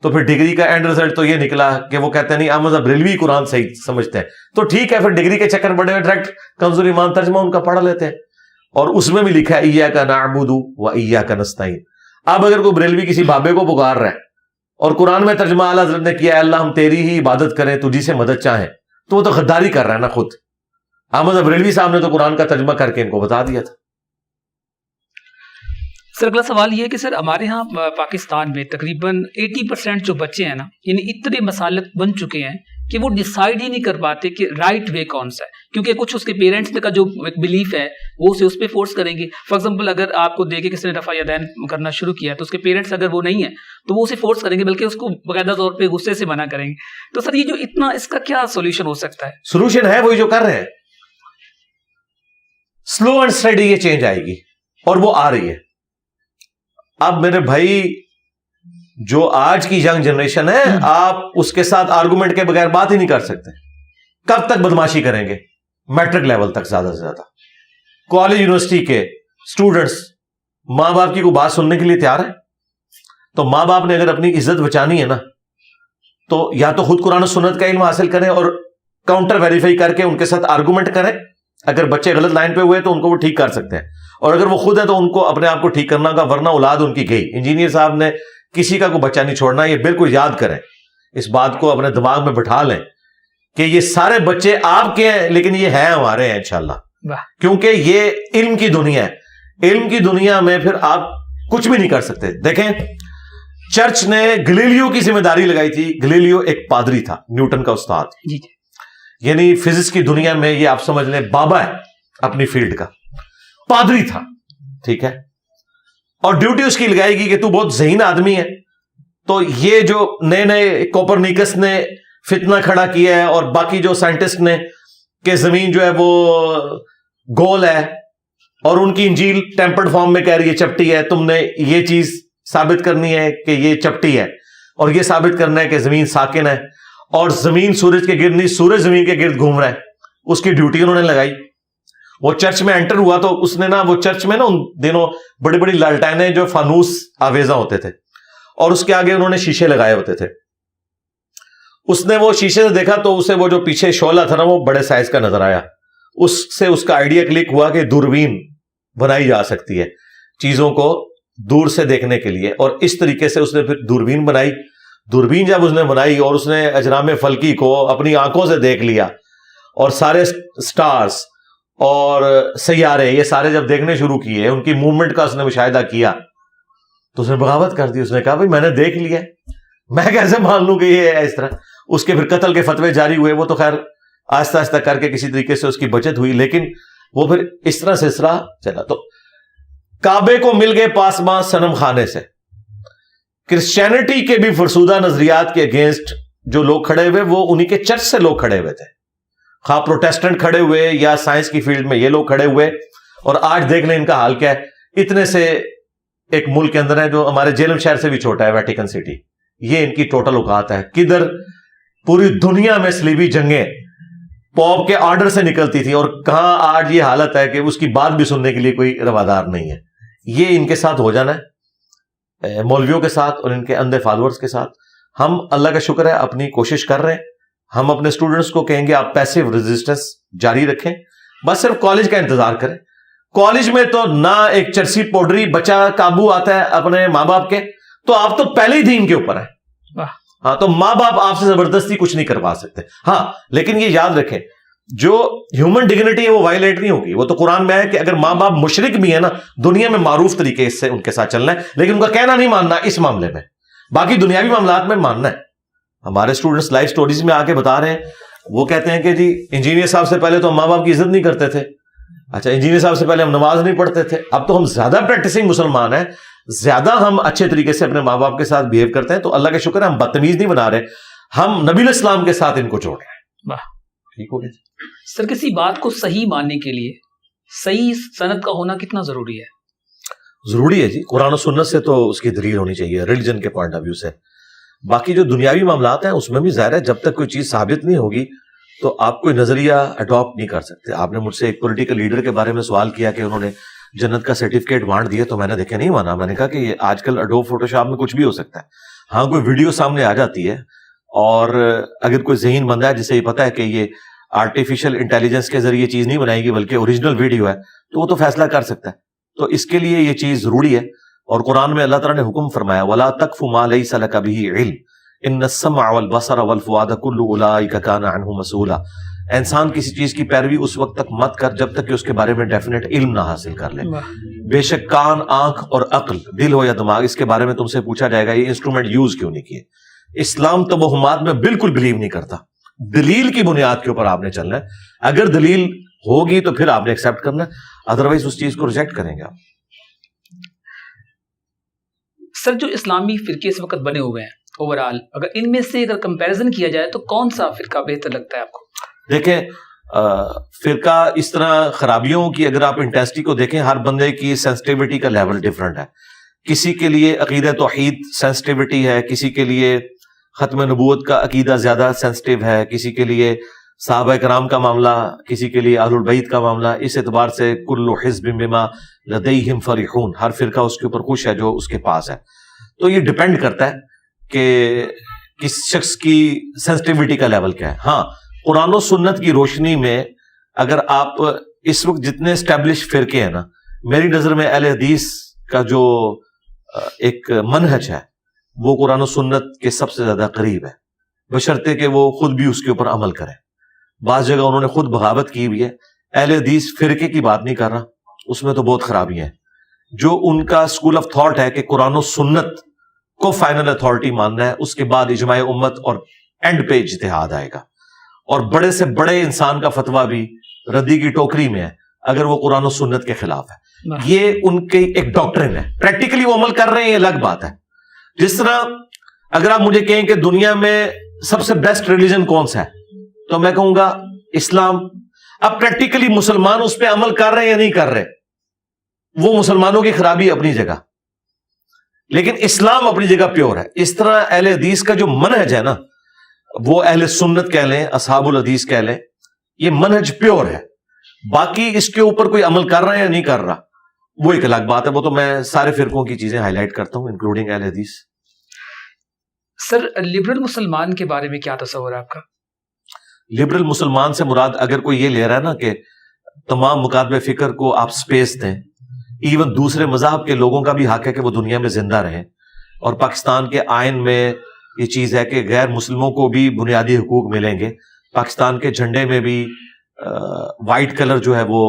تو پھر ڈگری کا اینڈ رزلٹ تو یہ نکلا کہ وہ کہتے ہیں نہیں احمد بریلوی قرآن صحیح سمجھتے ہیں. تو ٹھیک ہے, پھر ڈگری کے چکر بڑے ہوئے ڈائریکٹ کنزور ایمان ترجمہ ان کا پڑھ لیتے ہیں, اور اس میں بھی لکھا ہے ایاک نعبد و ایاک نستعین. اب اگر کوئی بریلوی کسی بابے کو پکار رہا ہے اور قرآن میں ترجمہ اعلیٰ حضرت نے کیا ہے اللہ ہم تیری ہی عبادت کریں تجھی سے مدد چاہیں, تو وہ تو غداری کر رہا ہے نا خود. احمد بریلوی صاحب نے تو قرآن کا ترجمہ کر کے ان کو بتا دیا تھا. سر اگلا سوال یہ ہے کہ سر ہمارے ہاں پاکستان میں تقریباً 80% جو بچے ہیں نا, یعنی اتنے مسالک بن چکے ہیں کہ وہ ڈیسائیڈ ہی نہیں کر پاتے کہ رائٹ وے کون سا ہے, کیونکہ کچھ اس کے پیرنٹس کا جو بلیف ہے وہ اسے اس پہ فورس کریں گے. فار ایگزامپل اگر آپ کو دیکھ کے کسی نے رفع یدین کرنا شروع کیا تو اس کے پیرنٹس اگر وہ نہیں ہیں تو وہ اسے فورس کریں گے, بلکہ اس کو باقاعدہ طور پہ غصے سے منع کریں گے. تو سر یہ جو اتنا اس کا کیا سولوشن ہو سکتا ہے؟ سولوشن ہے وہی جو کر رہے ہیں, سلو اینڈ اسٹڈی یہ چینج آئے گی, اور وہ آ رہی ہے. اب میرے بھائی جو آج کی ینگ جنریشن ہے آپ اس کے ساتھ آرگومنٹ کے بغیر بات ہی نہیں کر سکتے. کب تک بدماشی کریں گے؟ میٹرک لیول تک زیادہ سے زیادہ. کالج یونیورسٹی کے اسٹوڈنٹس ماں باپ کی کوئی بات سننے کے لیے تیار ہے؟ تو ماں باپ نے اگر اپنی عزت بچانی ہے نا تو یا تو خود قرآن و سنت کا علم حاصل کریں اور کاؤنٹر ویریفائی کر کے ان کے ساتھ آرگومنٹ کریں. اگر بچے غلط لائن پہ ہوئے تو ان کو وہ ٹھیک کر سکتے ہیں, اور اگر وہ خود ہے تو ان کو اپنے آپ کو ٹھیک کرنا ہوگا, ورنہ اولاد ان کی گئی. انجینئر صاحب نے کسی کا کوئی بچہ نہیں چھوڑنا, یہ بالکل یاد کریں, اس بات کو اپنے دماغ میں بٹھا لیں کہ یہ سارے بچے آپ کے ہیں لیکن یہ ہیں ہمارے ہیں انشاءاللہ, کیونکہ یہ علم کی دنیا ہے. علم کی دنیا میں پھر آپ کچھ بھی نہیں کر سکتے. دیکھیں چرچ نے گلیلیو کی ذمہ داری لگائی تھی. گلیلیو ایک پادری تھا, نیوٹن کا استاد, یعنی فزکس کی دنیا میں یہ آپ سمجھ لیں بابا ہے اپنی فیلڈ کا, پادری تھا, ٹھیک ہے, اور ڈیوٹی اس کی لگائے گی کہ تو بہت ذہین آدمی ہے, تو یہ جو نئے نئے کوپرنیکس نے فتنہ کھڑا کیا ہے اور باقی جو سائنٹسٹ نے کہ زمین جو ہے وہ گول ہے اور ان کی انجیل ٹیمپرڈ فارم میں کہہ رہی ہے چپٹی ہے, تم نے یہ چیز ثابت کرنی ہے کہ یہ چپٹی ہے اور یہ ثابت کرنا ہے کہ زمین ساکن ہے اور زمین سورج کے گرد نہیں, سورج زمین کے گرد گھوم رہا ہے. اس کی ڈیوٹی انہوں نے لگائی. وہ چرچ میں انٹر ہوا تو اس نے نا, وہ چرچ میں نا ان دنوں بڑی بڑی لالٹینیں جو فانوس آویزاں ہوتے تھے اور اس کے آگے انہوں نے شیشے لگائے ہوتے تھے. اس نے وہ شیشے سے دیکھا تو اسے وہ جو پیچھے شعلہ تھا نا وہ بڑے سائز کا نظر آیا. اس سے اس کا آئیڈیا کلک ہوا کہ دوربین بنائی جا سکتی ہے چیزوں کو دور سے دیکھنے کے لیے, اور اس طریقے سے اس نے پھر دوربین بنائی. دوربین جب اس نے بنائی اور اس نے اجرام فلکی کو اپنی آنکھوں سے دیکھ لیا اور سارے سٹارز اور سیارے یہ سارے جب دیکھنے شروع کیے, ان کی موومنٹ کا اس نے مشاہدہ کیا, تو اس نے بغاوت کر دی. اس نے کہا بھائی میں نے دیکھ لیا, میں کیسے مان لوں کہ یہ ہے اس طرح. اس کے پھر قتل کے فتوے جاری ہوئے. وہ تو خیر آہستہ آہستہ کر کے کسی طریقے سے اس کی بچت ہوئی, لیکن وہ پھر اس طرح سلسلہ چلا. تو کعبے کو مل گئے پاسباں صنم خانے سے. کرسچینٹی کے بھی فرسودہ نظریات کے اگینسٹ جو لوگ کھڑے ہوئے وہ انہی کے چرچ سے لوگ کھڑے ہوئے تھے, خواہ پروٹیسٹنٹ کھڑے ہوئے یا سائنس کی فیلڈ میں یہ لوگ کھڑے ہوئے. اور آج دیکھ لیں ان کا حال کیا ہے. اتنے سے ایک ملک کے اندر ہے جو ہمارے جیلم شہر سے بھی چھوٹا ہے, ویٹیکن سٹی, یہ ان کی ٹوٹل اوقات ہے. کدھر پوری دنیا میں صلیبی جنگیں پوپ کے آرڈر سے نکلتی تھی, اور کہاں آج یہ حالت ہے کہ اس کی بات بھی سننے کے لیے کوئی روادار نہیں ہے. یہ ان کے ساتھ ہو جانا ہے, مولویوں کے ساتھ اور ان کے اندھے فالوورز کے ساتھ. ہم اللہ کا شکر ہے اپنی کوشش کر رہے ہیں. ہم اپنے اسٹوڈنٹس کو کہیں گے آپ پیسیو ریزسٹنس جاری رکھیں, بس صرف کالج کا انتظار کریں. کالج میں تو نہ ایک چرسی پوڈری بچہ قابو آتا ہے اپنے ماں باپ کے, تو آپ تو پہلے ہی دین کے اوپر ہیں. ہاں, تو ماں باپ آپ سے زبردستی کچھ نہیں کروا سکتے. ہاں لیکن یہ یاد رکھیں جو ہیومن ڈگنیٹی ہے وہ وائلیٹ نہیں ہوگی. وہ تو قرآن میں ہے کہ اگر ماں باپ مشرک بھی ہے نا, دنیا میں معروف طریقے سے ان کے ساتھ چلنا ہے, لیکن ان کا کہنا نہیں ماننا اس معاملے میں, باقی دنیاوی معاملات میں ماننا ہے. ہمارے اسٹوڈنٹس لائف سٹوریز میں آ کے بتا رہے ہیں, وہ کہتے ہیں کہ جی انجینئر صاحب سے پہلے تو ہم ماں باپ کی عزت نہیں کرتے تھے, اچھا انجینئر صاحب سے پہلے ہم نماز نہیں پڑھتے تھے, اب تو ہم زیادہ پریکٹسنگ مسلمان ہیں, زیادہ ہم اچھے طریقے سے اپنے ماں باپ کے ساتھ بہیو کرتے ہیں. تو اللہ کا شکر ہے ہم بدتمیز نہیں بنا رہے, ہم نبی الاسلام کے ساتھ ان کو جوڑ رہے ہیں. ٹھیک ہو گیا سر. کسی بات کو صحیح ماننے کے لیے صحیح سند کا ہونا کتنا ضروری ہے؟ ضروری ہے جی, قرآن و سنت سے تو اس کی دلیل ہونی چاہیے, ریلیجن کے پوائنٹ آف ویو سے. باقی جو دنیاوی معاملات ہیں اس میں بھی ظاہر ہے جب تک کوئی چیز ثابت نہیں ہوگی تو آپ کوئی نظریہ اڈاپٹ نہیں کر سکتے. آپ نے مجھ سے ایک پولیٹیکل لیڈر کے بارے میں سوال کیا کہ انہوں نے جنت کا سرٹیفکیٹ بانٹ دیا, تو میں نے دیکھا نہیں مانا. میں نے کہا کہ یہ آج کل اڈوب فوٹوشاپ میں کچھ بھی ہو سکتا ہے. ہاں کوئی ویڈیو سامنے آ جاتی ہے اور اگر کوئی ذہین بندہ ہے جسے یہ پتا ہے کہ یہ آرٹیفیشیل انٹیلیجنس کے ذریعے چیز نہیں بنائے گی بلکہ اوریجنل ویڈیو ہے, تو وہ تو فیصلہ کر سکتا ہے. تو اس کے لیے یہ چیز ضروری ہے. اور قرآن میں اللہ تعالیٰ نے حکم فرمایا وَلَا تَقْفُ مَا لَيْسَ لَكَ بِهِ عِلْمٌ إِنَّ السَّمْعَ وَالْبَصَرَ وَالْفُؤَادَ كُلُّ أُولَٰئِكَ كَانَ عَنْهُ مَسْئُولًا. انسان کسی چیز کی پیروی اس وقت تک مت کر جب تک کہ اس کے بارے میں ڈیفینیٹ علم نہ حاصل کر لے. بے شک کان, آنکھ اور عقل, دل ہو یا دماغ, اس کے بارے میں تم سے پوچھا جائے گا یہ انسٹرومنٹ یوز کیوں نہیں کیے. اسلام توہمات میں بالکل بلیو نہیں کرتا. دلیل کی بنیاد کے اوپر آپ نے چلنا ہے. اگر دلیل ہوگی تو پھر آپ نے ایکسپٹ کرنا ہے, ادروائز اس چیز کو ریجیکٹ کریں گے آپ. سر جو اسلامی فرقے اس وقت بنے ہوئے ہیں اوور آل, اگر ان میں سے اگر کمپیریزن کیا جائے تو کون سا فرقہ بہتر لگتا ہے آپ کو؟ دیکھیں فرقہ اس طرح خرابیوں کی اگر آپ انٹینسٹی کو دیکھیں, ہر بندے کی سینسٹیوٹی کا لیول ڈفرنٹ ہے. کسی کے لیے عقیدہ توحید سینسٹیوٹی ہے, کسی کے لیے ختم نبوت کا عقیدہ زیادہ سینسٹیو ہے, کسی کے لیے صحابہ کرام کا معاملہ, کسی کے لیے اہل البیت کا معاملہ. اس اعتبار سے کل حزب بما لدیہم فرحون, ہر فرقہ اس کے اوپر خوش ہے جو اس کے پاس ہے. تو یہ ڈیپینڈ کرتا ہے کہ کس شخص کی سینسٹیوٹی کا لیول کیا ہے. ہاں قرآن و سنت کی روشنی میں اگر آپ اس وقت جتنے اسٹیبلش فرقے ہیں نا, میری نظر میں اہل حدیث کا جو ایک منہج ہے وہ قرآن و سنت کے سب سے زیادہ قریب ہے. بشرطے کہ وہ خود بھی اس کے اوپر عمل کریں. بعض جگہ انہوں نے خود بغاوت کی ہوئی ہے. اہل حدیث فرقے کی بات نہیں کر رہا, اس میں تو بہت خرابیاں ہیں. جو ان کا اسکول آف تھاٹ ہے کہ قرآن و سنت کو فائنل اتھارٹی ماننا ہے, اس کے بعد اجماع امت اور اینڈ پہ اجتہاد آئے گا. اور بڑے سے بڑے انسان کا فتویٰ بھی ردی کی ٹوکری میں ہے اگر وہ قرآن و سنت کے خلاف ہے. یہ ان کی ایک ڈاکٹرن ہے. پریکٹیکلی وہ عمل کر رہے ہیں, یہ الگ بات ہے. جس طرح اگر آپ مجھے کہیں کہ دنیا میں سب سے بیسٹ ریلیجن کون سا ہے, تو میں کہوں گا اسلام. اب پریکٹیکلی مسلمان اس پہ عمل کر رہے ہیں یا نہیں کر رہے, وہ مسلمانوں کی خرابی اپنی جگہ, لیکن اسلام اپنی جگہ پیور ہے. اس طرح اہل حدیث کا جو منہج ہے نا, وہ اہل سنت کہہ لیں, اصحاب الحدیث کہہ لیں, یہ منہج پیور ہے. باقی اس کے اوپر کوئی عمل کر رہا ہے یا نہیں کر رہا, وہ ایک الگ بات ہے. وہ تو میں سارے فرقوں کی چیزیں ہائی لائٹ کرتا ہوں انکلوڈنگ اہل حدیث. سر, لبرل مسلمان کے بارے میں کیا تصور ہے آپ کا؟ لبرل مسلمان سے مراد اگر کوئی یہ لے رہا ہے نا کہ تمام مکاتب فکر کو آپ سپیس دیں, ایون دوسرے مذہب کے لوگوں کا بھی حق ہے کہ وہ دنیا میں زندہ رہیں, اور پاکستان کے آئین میں یہ چیز ہے کہ غیر مسلموں کو بھی بنیادی حقوق ملیں گے. پاکستان کے جھنڈے میں بھی وائٹ کلر جو ہے وہ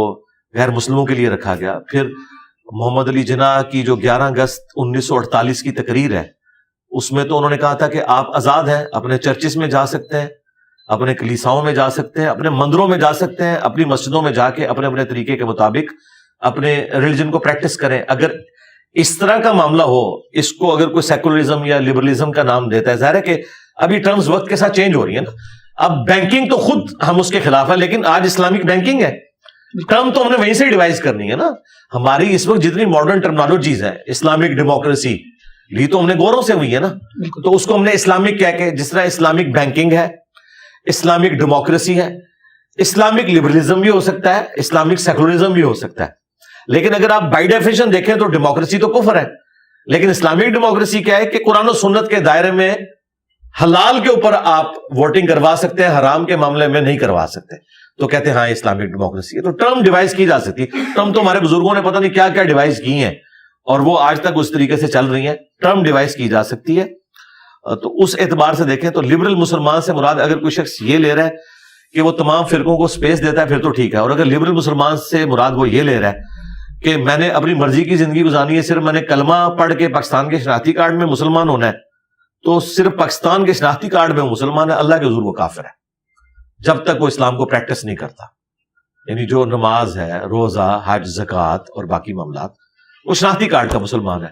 غیر مسلموں کے لیے رکھا گیا. پھر محمد علی جناح کی جو 11 اگست 1948 کی تقریر ہے, اس میں تو انہوں نے کہا تھا کہ آپ آزاد ہیں, اپنے چرچز میں جا سکتے ہیں, اپنے کلیساؤں میں جا سکتے ہیں, اپنے مندروں میں جا سکتے ہیں, اپنی مسجدوں میں جا کے اپنے اپنے طریقے کے مطابق اپنے ریلیجن کو پریکٹس کریں. اگر اس طرح کا معاملہ ہو, اس کو اگر کوئی سیکولرزم یا لبرلزم کا نام دیتا ہے, ظاہر ہے کہ ابھی ٹرمز وقت کے ساتھ چینج ہو رہی ہے نا. اب بینکنگ تو خود ہم اس کے خلاف ہیں, لیکن آج اسلامک بینکنگ ہے, ٹرم تو ہم نے وہیں سے ڈیوائز کرنی ہے نا. ہماری اس وقت جتنی ماڈرن ٹرمنالوجیز ہیں, اسلامک ڈیموکریسی لی تو ہم نے گوروں سے ہوئی ہے نا, تو اس کو ہم نے اسلامک کہہ کے, جس طرح اسلامک بینکنگ ہے, اسلامک ڈیموکریسی ہے, اسلامک لبرلزم بھی ہو سکتا ہے, اسلامک سیکولرزم بھی ہو سکتا ہے. لیکن اگر آپ بائی ڈیفینیشن دیکھیں تو ڈیموکریسی تو کفر ہے, لیکن اسلامک ڈیموکریسی کیا ہے کہ قرآن و سنت کے دائرے میں حلال کے اوپر آپ ووٹنگ کروا سکتے ہیں, حرام کے معاملے میں نہیں کروا سکتے. تو کہتے ہیں ہاں اسلامک ڈیموکریسی ہے. تو ٹرم ڈیوائز کی جا سکتی ہے. ٹرم تو ہمارے بزرگوں نے پتہ نہیں کیا کیا ڈیوائز کی ہیں, اور وہ آج تک اس طریقے سے چل رہی ہیں. ٹرم ڈیوائز کی جا سکتی ہے. تو اس اعتبار سے دیکھیں تو لبرل مسلمان سے مراد اگر کوئی شخص یہ لے رہا ہے کہ وہ تمام فرقوں کو سپیس دیتا ہے, پھر تو ٹھیک ہے. اور اگر لبرل مسلمان سے مراد وہ یہ لے رہا ہے کہ میں نے اپنی مرضی کی زندگی گزارنی ہے, صرف میں نے کلمہ پڑھ کے پاکستان کے شناختی کارڈ میں مسلمان ہونا ہے, تو صرف پاکستان کے شناختی کارڈ میں وہ مسلمان ہے, اللہ کے حضور وہ کافر ہے جب تک وہ اسلام کو پریکٹس نہیں کرتا. یعنی جو نماز ہے, روزہ, حج, زکوٰۃ اور باقی معاملات, وہ شناختی کارڈ کا مسلمان ہے.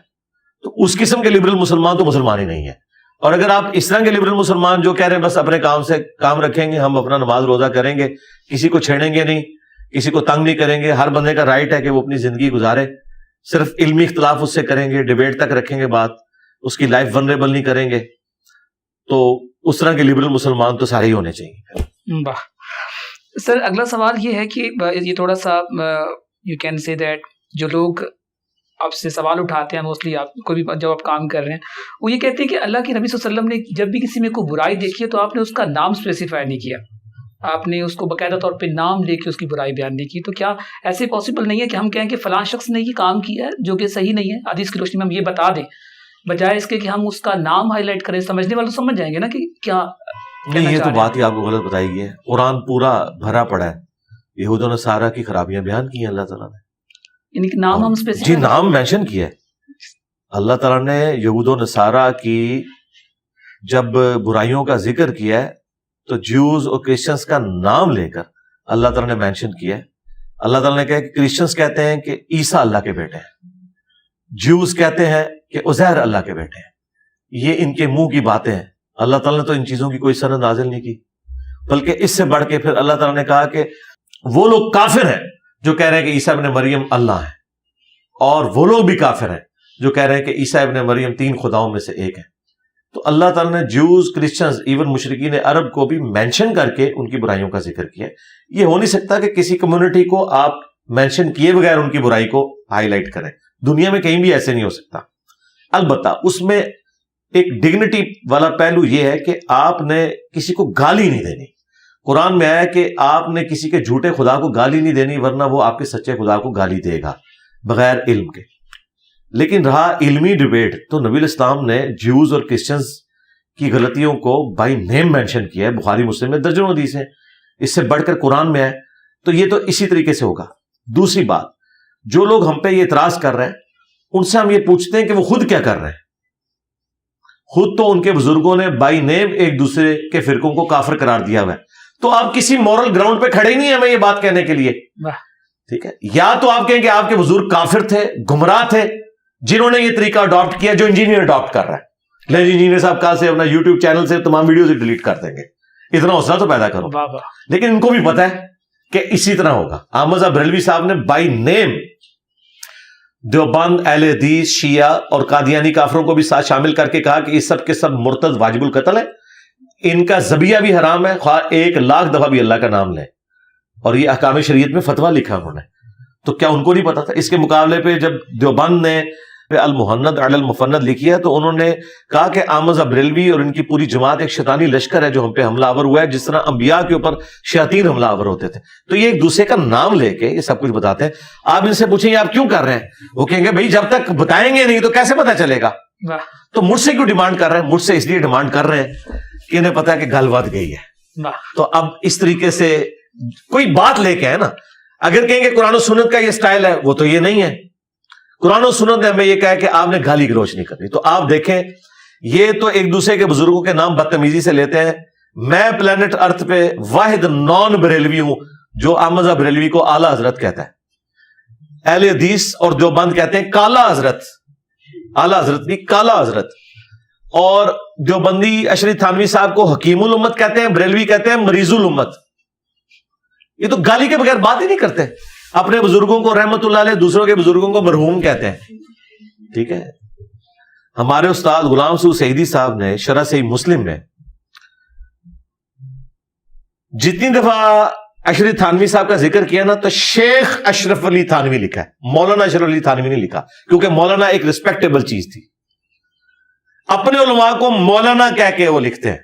تو اس قسم کے لبرل مسلمان تو مسلمان ہی نہیں ہے. اور اگر آپ اس طرح کے لبرل مسلمان جو کہہ رہے ہیں بس اپنے کام سے کام رکھیں گے, ہم اپنا نماز روزہ کریں گے, کسی کو چھیڑیں گے نہیں, کسی کو تنگ نہیں کریں گے, ہر بندے کا رائٹ ہے کہ وہ اپنی زندگی گزارے, صرف علمی اختلاف اس سے کریں گے, ڈیبیٹ تک رکھیں گے بات, اس کی لائف ونریبل نہیں کریں گے, تو اس طرح کے لبرل مسلمان تو سارے ہی ہونے چاہیے. واہ سر, اگلا سوال یہ ہے کہ یہ تھوڑا سا یو کین سے دیٹ جو لوگ آپ سے سوال اٹھاتے ہیں موسٹلی, آپ کوئی بھی جب آپ کام کر رہے ہیں, وہ یہ کہتے ہیں کہ اللہ کے نبی صلی اللہ علیہ وسلم نے جب بھی کسی میں کوئی برائی دیکھی ہے تو آپ نے اس کا نام اسپیسیفائی نہیں کیا, آپ نے اس کو باقاعدہ طور پہ نام لے کے اس کی برائی بیان نہیں کی. تو کیا ایسے پاسبل نہیں ہے کہ ہم کہیں کہ فلاں شخص نے یہ کام کیا ہے جو کہ صحیح نہیں ہے, حدیث کی روشنی میں ہم یہ بتا دیں, بجائے اس کے کہ ہم اس کا نام ہائی لائٹ کریں؟ سمجھنے والے سمجھ جائیں گے نا کہ کیا نہیں. یہ تو بات ہی آپ کو غلط بتائی گئی ہے. قرآن پورا بھرا پڑا ہے یہود و نصارہ کی خرابیاں بیان کی ہیں اللہ تعالیٰ نے. یعنی کہ نام ہم جی نام مینشن کیا ہے اللہ تعالیٰ نے. یہود و نصارہ کی جب برائیوں کا ذکر کیا ہے تو جیوز اور کرسچنس کا نام لے کر اللہ تعالیٰ نے مینشن کیا ہے. اللہ تعالیٰ نے کہا کہ کرسچنس کہتے ہیں کہ عیسیٰ اللہ کے بیٹے ہیں, جیوز کہتے ہیں کہ عزیر اللہ کے بیٹے ہیں. یہ ان کے منہ کی باتیں ہیں. اللہ تعالیٰ نے تو ان چیزوں کی کوئی سند نازل نہیں کی, بلکہ اس سے بڑھ کے پھر اللہ تعالیٰ نے کہا کہ وہ لوگ کافر ہیں جو کہہ رہے ہیں کہ عیسیٰ ابن مریم اللہ ہے, اور وہ لوگ بھی کافر ہیں جو کہہ رہے ہیں کہ عیسیٰ ابن مریم 3 خداؤں میں سے ایک ہے. تو اللہ تعالیٰ نے جوز, کرسچنز, ایون مشرکین عرب کو بھی مینشن کر کے ان کی برائیوں کا ذکر کیا. یہ ہو نہیں سکتا کہ کسی کمیونٹی کو آپ مینشن کیے بغیر ان کی برائی کو ہائی لائٹ کریں. دنیا میں کہیں بھی ایسے نہیں ہو سکتا. البتہ اس میں ایک ڈگنیٹی والا پہلو یہ ہے کہ آپ نے کسی کو گالی نہیں دینی. قرآن میں آیا کہ آپ نے کسی کے جھوٹے خدا کو گالی نہیں دینی, ورنہ وہ آپ کے سچے خدا کو گالی دے گا بغیر علم کے. لیکن رہا علمی ڈیبیٹ, تو نبی الاسلام نے جیوز اور کرسچنز کی غلطیوں کو بائی نیم مینشن کیا ہے. بخاری مسلم میں درجنوں حدیث ہیں, اس سے بڑھ کر قرآن میں ہے. تو یہ تو اسی طریقے سے ہوگا. دوسری بات, جو لوگ ہم پہ یہ اعتراض کر رہے ہیں ان سے ہم یہ پوچھتے ہیں کہ وہ خود کیا کر رہے ہیں. خود تو ان کے بزرگوں نے بائی نیم ایک دوسرے کے فرقوں کو کافر قرار دیا ہوا ہے. تو آپ کسی مورل گراؤنڈ پہ کھڑے ہی نہیں ہیں ہمیں یہ بات کہنے کے لیے. ٹھیک ہے, یا تو آپ کہیں کہ آپ کے بزرگ کافر تھے, گمراہ تھے, جنہوں نے یہ طریقہ اڈاپٹ کیا جو انجینئر اڈاپٹ کر رہا ہے. لیکن انجینئر صاحب کہاں سے اپنا یوٹیوب چینل سے تمام ویڈیوز ڈیلیٹ کر دیں گے. اتنا حوصلہ تو پیدا کرو. لیکن ان کو بھی پتا ہے کہ اسی طرح ہوگا. احمد صاحب بریلوی صاحب نے بائی نیم دیوبند, اہل حدیث, شیعہ اور قادیانی کافروں کو بھی ساتھ شامل کر کے کہا کہ یہ سب کے سب مرتد واجب القتل ہے, ان کا ذبیحہ بھی حرام ہے, خواہ 1,00,000 دفعہ بھی اللہ کا نام لیں. اور یہ احکام شریعت میں فتویٰ لکھا انہوں نے. تو کیا ان کو نہیں پتا تھا؟ اس کے مقابلے پہ جب دیوبند نے المحند علی المفند لکھی ہے تو انہوں نے کہا کہ احمد صاحب بریلوی اور ان کی پوری جماعت ایک شیطانی لشکر ہے جو ہم پہ حملہ آور ہوا ہے, جس طرح انبیاء کے اوپر شیاطین حملہ آور ہوتے تھے. تو یہ ایک دوسرے کا نام لے کے یہ سب کچھ بتاتے ہیں. آپ ان سے پوچھیں آپ کیوں کر رہے ہیں, وہ کہیں گے بھائی جب تک بتائیں گے نہیں تو کیسے پتا چلے گا. تو مجھ سے کیوں ڈیمانڈ کر رہے ہیں؟ مجھ سے اس لیے ڈیمانڈ کر رہے ہیں کہ انہیں پتا ہے کہ گل ود گئی ہے. تو اب اس طریقے سے کوئی بات لے کے ہے نا, اگر کہیں کہ قرآن و سنت کا یہ سٹائل ہے, وہ تو یہ نہیں ہے. قرآن و سنت نے ہمیں یہ کہا کہ آپ نے گالی گلوچ نہیں کرنی. تو آپ دیکھیں یہ تو ایک دوسرے کے بزرگوں کے نام بدتمیزی سے لیتے ہیں. میں پلانٹ ارتھ پہ واحد نان بریلوی ہوں جو احمد صاحب بریلوی کو اعلیٰ حضرت کہتا ہے. اہل حدیث اور دیوبند کہتے ہیں کالا حضرت, اعلیٰ حضرت بھی کالا حضرت. اور دیوبندی اشرف تھانوی صاحب کو حکیم الامت کہتے ہیں, بریلوی کہتے ہیں مریض الامت. یہ تو گالی کے بغیر بات ہی نہیں کرتے. اپنے بزرگوں کو رحمت اللہ علیہ, دوسروں کے بزرگوں کو مرحوم کہتے ہیں. ٹھیک ہے, ہمارے استاد غلام سعود سعیدی صاحب نے شرح صحیح مسلم میں جتنی دفعہ اشرف تھانوی صاحب کا ذکر کیا نا تو شیخ اشرف علی تھانوی لکھا ہے, مولانا اشرف علی تھانوی نہیں لکھا, کیونکہ مولانا ایک ریسپیکٹیبل چیز تھی. اپنے علماء کو مولانا کہہ کے وہ لکھتے ہیں,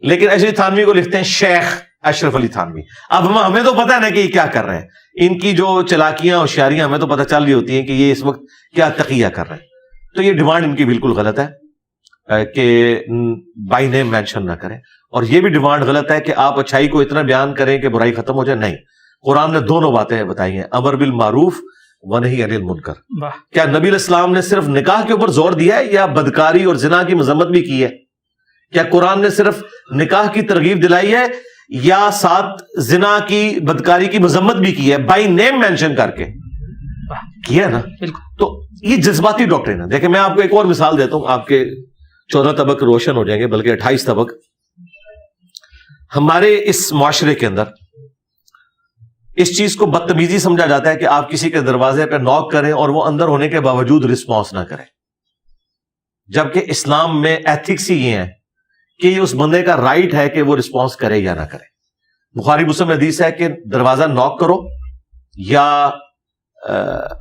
لیکن اشرف تھانوی کو لکھتے ہیں شیخ اشرف علی تھانوی. اب ہمیں تو پتہ ہے نا کہ یہ کیا کر رہے ہیں, ان کی جو چلاکیاں اور ہوشیاریاں ہمیں تو پتہ چل رہی ہوتی ہیں کہ یہ اس وقت کیا تقیہ کر رہے ہیں. تو یہ ڈیمانڈ ان کی بالکل غلط ہے کہ بائی نیم مینشن نہ کریں, اور یہ بھی ڈیمانڈ غلط ہے کہ آپ اچھائی کو اتنا بیان کریں کہ برائی ختم ہو جائے. نہیں, قرآن نے دونوں باتیں بتائی ہیں, امر بالمعروف ونہی عن المنکر. کیا نبی علیہ السلام نے صرف نکاح کے اوپر زور دیا ہے یا بدکاری اور زنا کی مذمت بھی کی ہے؟ کیا قرآن نے صرف نکاح کی ترغیب دلائی ہے یا ساتھ زنا کی بدکاری کی مذمت بھی کی ہے بائی نیم مینشن کر کے کیا نا؟ تو یہ جذباتی ڈاکٹرین ہے. دیکھیں میں آپ کو ایک اور مثال دیتا ہوں, آپ کے 14 طبق روشن ہو جائیں گے, بلکہ 28 طبق. ہمارے اس معاشرے کے اندر اس چیز کو بدتمیزی سمجھا جاتا ہے کہ آپ کسی کے دروازے پہ نوک کریں اور وہ اندر ہونے کے باوجود رسپانس نہ کریں, جبکہ اسلام میں ایتھکس ہی یہ ہیں کہ یہ اس بندے کا رائٹ ہے کہ وہ رسپانس کرے یا نہ کرے. بخاری مسلم میں حدیث ہے کہ دروازہ نوک کرو یا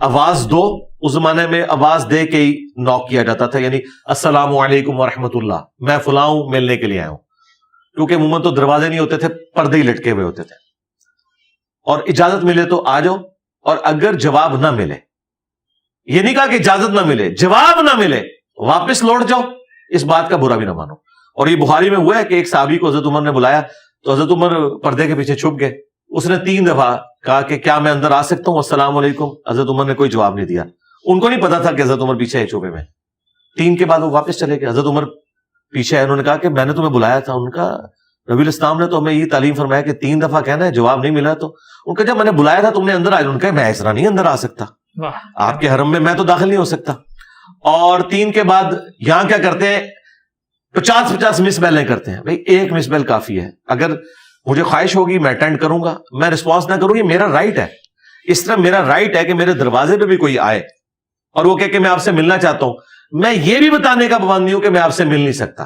آواز دو. اس زمانے میں آواز دے کے ہی نوک کیا جاتا تھا, یعنی السلام علیکم ورحمۃ اللہ, میں فلاں ہوں, ملنے کے لیے آیا ہوں. کیونکہ عموماً تو دروازے نہیں ہوتے تھے, پردے ہی لٹکے ہوئے ہوتے تھے. اور اجازت ملے تو آ جاؤ, اور اگر جواب نہ ملے, یہ نہیں کہا کہ اجازت نہ ملے, جواب نہ ملے واپس لوٹ جاؤ, اس بات کا برا بھی نہ مانو. اور یہ بخاری میں ہوا ہے کہ ایک صحابی کو حضرت عمر نے بلایا تو حضرت عمر پردے کے پیچھے چھپ گئے. اس نے 3 دفعہ کہا کہ کیا میں اندر آ سکتا ہوں, السلام علیکم. حضرت عمر نے کوئی جواب نہیں دیا. ان کو نہیں پتا تھا کہ حضرت عمر پیچھے ہے چھپے میں. 3 کے بعد وہ واپس چلے گئے. حضرت عمر پیچھے ہے, انہوں نے کہا کہ میں نے تمہیں بلایا تھا. ان کا نبی الاسلام نے تو ہمیں یہ تعلیم فرمایا کہ 3 دفعہ کہنا ہے, جواب نہیں ملا تو ان کا جب میں نے بلایا تھا تم نے اندر آئے. ان کا میں اس طرح نہیں اندر آ سکتا, آپ کے حرم میں تو داخل نہیں ہو سکتا. اور 3 کے بعد یہاں کیا کرتے ہیں, 50 مس بیلیں کرتے ہیں. بھائی ایک مس بیل کافی ہے. اگر مجھے خواہش ہوگی میں اٹینڈ کروں گا, میں رسپانس نہ کروں, یہ میرا رائٹ ہے. اس طرح میرا رائٹ ہے کہ میرے دروازے پہ بھی کوئی آئے اور وہ کہ میں آپ سے ملنا چاہتا ہوں, میں یہ بھی بتانے کا پابند نہیں ہوں کہ میں آپ سے مل نہیں سکتا.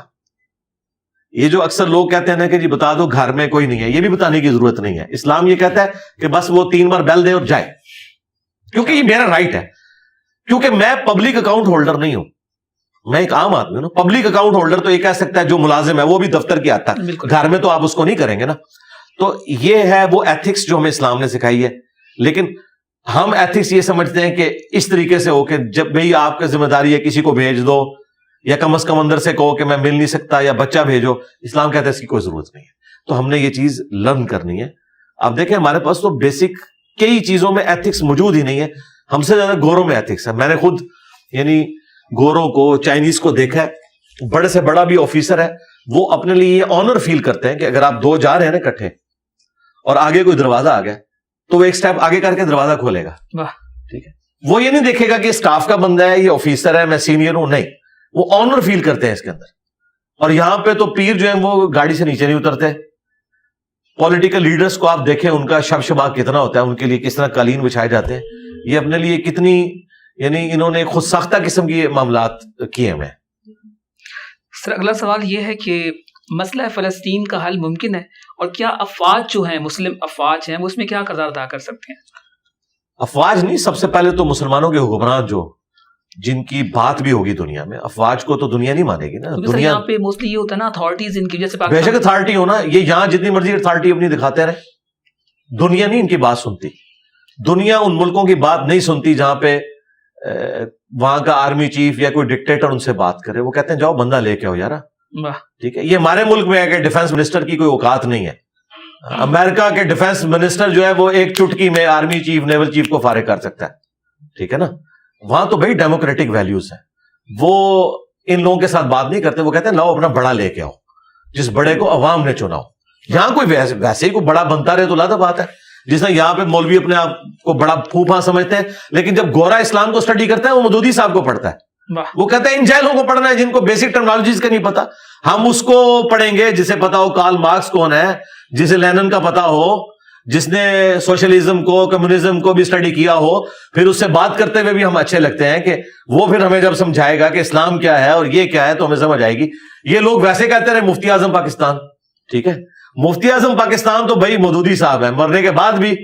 یہ جو اکثر لوگ کہتے ہیں نا کہ جی بتا دو گھر میں کوئی نہیں ہے, یہ بھی بتانے کی ضرورت نہیں ہے. اسلام یہ کہتا ہے کہ بس وہ 3 بار بیل دے اور جائے, کیونکہ یہ میرا رائٹ ہے. کیونکہ میں پبلک اکاؤنٹ ہولڈر نہیں ہوں, میں ایک عام آدمی ہوں. پبلک اکاؤنٹ ہولڈر تو یہ کہہ سکتا ہے جو ملازم ہے وہ بھی دفتر کی آتا ہے, گھر میں تو آپ اس کو نہیں کریں گے نا. تو یہ ہے وہ ایتھکس جو ہمیں اسلام نے سکھائی ہے. لیکن ہم ایتھکس یہ سمجھتے ہیں کہ اس طریقے سے ہو کہ جب بھئی آپ کا ذمہ داری ہے کسی کو بھیج دو یا کم از کم اندر سے کہو کہ میں مل نہیں سکتا یا بچہ بھیجو. اسلام کہتا ہے اس کی کوئی ضرورت نہیں ہے. تو ہم نے یہ چیز لرن کرنی ہے. آپ دیکھیں ہمارے پاس تو بیسک کئی چیزوں میں ایتھکس موجود ہی نہیں ہے. ہم سے زیادہ گوروں میں ایتھکس ہے. میں نے خود یعنی گوروں کو چائنیز کو دیکھا ہے, بڑے سے بڑا بھی آفیسر ہے, وہ اپنے لیے یہ آنر فیل کرتے ہیں کہ اگر آپ دو جا رہے ہیں نا اکٹھے اور آگے کوئی دروازہ آ گیا تو وہ ایک سٹیپ آگے کر کے دروازہ کھولے گا. ٹھیک ہے, وہ یہ نہیں دیکھے گا کہ اسٹاف کا بندہ ہے, یہ آفیسر ہے, میں سینئر ہوں, نہیں, وہ آنر فیل کرتے ہیں اس کے اندر. اور یہاں پہ تو پیر جو ہیں وہ گاڑی سے نیچے نہیں اترتے. پولیٹیکل لیڈرز کو آپ دیکھیں, ان کا شب شبا کتنا ہوتا ہے, ان کے لیے کس طرح قالین بچھائے جاتے ہیں. یہ اپنے لیے کتنی یعنی انہوں نے خود ساختہ قسم کی معاملات کیے ہوئے ہیں. سر اگلا سوال یہ ہے کہ مسئلہ فلسطین کا حل ممکن ہے, اور کیا افواج جو ہیں مسلم افواج ہیں وہ اس میں کیا کردار ادا کر سکتے ہیں؟ افواج نہیں, سب سے پہلے تو مسلمانوں کے حکمران جو جن کی بات بھی ہوگی دنیا میں, افواج کو تو دنیا نہیں مانے گی نا. دنیا یہاں پہ موسٹلی یہ ہوتا ہے نا اتھارٹیز ان کی وجہ سے بے شک اتھارٹی ہونا, یہ یہاں جتنی مرضی اتھارٹی اپنی دکھاتے رہے, دنیا نہیں ان کی بات سنتی. دنیا ان ملکوں کی بات نہیں سنتی جہاں پہ وہاں کا آرمی چیف یا کوئی ڈکٹیٹر ان سے بات کرے. وہ کہتے ہیں جاؤ بندہ لے کے آؤ یارا. ٹھیک ہے, یہ ہمارے ملک میں ہے کہ ڈیفنس منسٹر کی کوئی اوقات نہیں ہے. امریکہ کے ڈیفنس منسٹر جو ہے وہ ایک چٹکی میں آرمی چیف نیول چیف کو فارغ کر سکتا ہے. ٹھیک ہے نا, وہاں تو بھائی ڈیموکریٹک ویلیوز ہیں, وہ ان لوگوں کے ساتھ بات نہیں کرتے. وہ کہتے ہیں لاؤ اپنا بڑا لے کے آؤ, جس بڑے کو عوام نے چنا ہو. یہاں کوئی ویسے ہی کوئی بڑا بنتا رہے تو لاتا بات ہے. جس طرح یہاں پہ مولوی اپنے آپ کو بڑا پھوپھا سمجھتے ہیں, لیکن جب گورا اسلام کو اسٹڈی کرتا ہے وہ مودودی صاحب کو پڑھتا ہے. وہ کہتے ہیں ان جہلوں کو پڑھنا ہے جن کو بیسک ٹرمنالوجیز کا نہیں پتا. ہم اس کو پڑھیں گے جسے پتا ہو کارل مارکس کون ہے, جسے لینن کا پتا ہو, جس نے سوشلزم کو کمیونزم کو بھی اسٹڈی کیا ہو. پھر اس سے بات کرتے ہوئے بھی ہم اچھے لگتے ہیں کہ وہ پھر ہمیں جب سمجھائے گا کہ اسلام کیا ہے اور یہ کیا ہے تو ہمیں سمجھ آئے گی. یہ لوگ ویسے کہتے رہے مفتی اعظم پاکستان. ٹھیک ہے, مفتی اعظم پاکستان تو بھائی مودودی صاحب ہیں, مرنے کے بعد بھی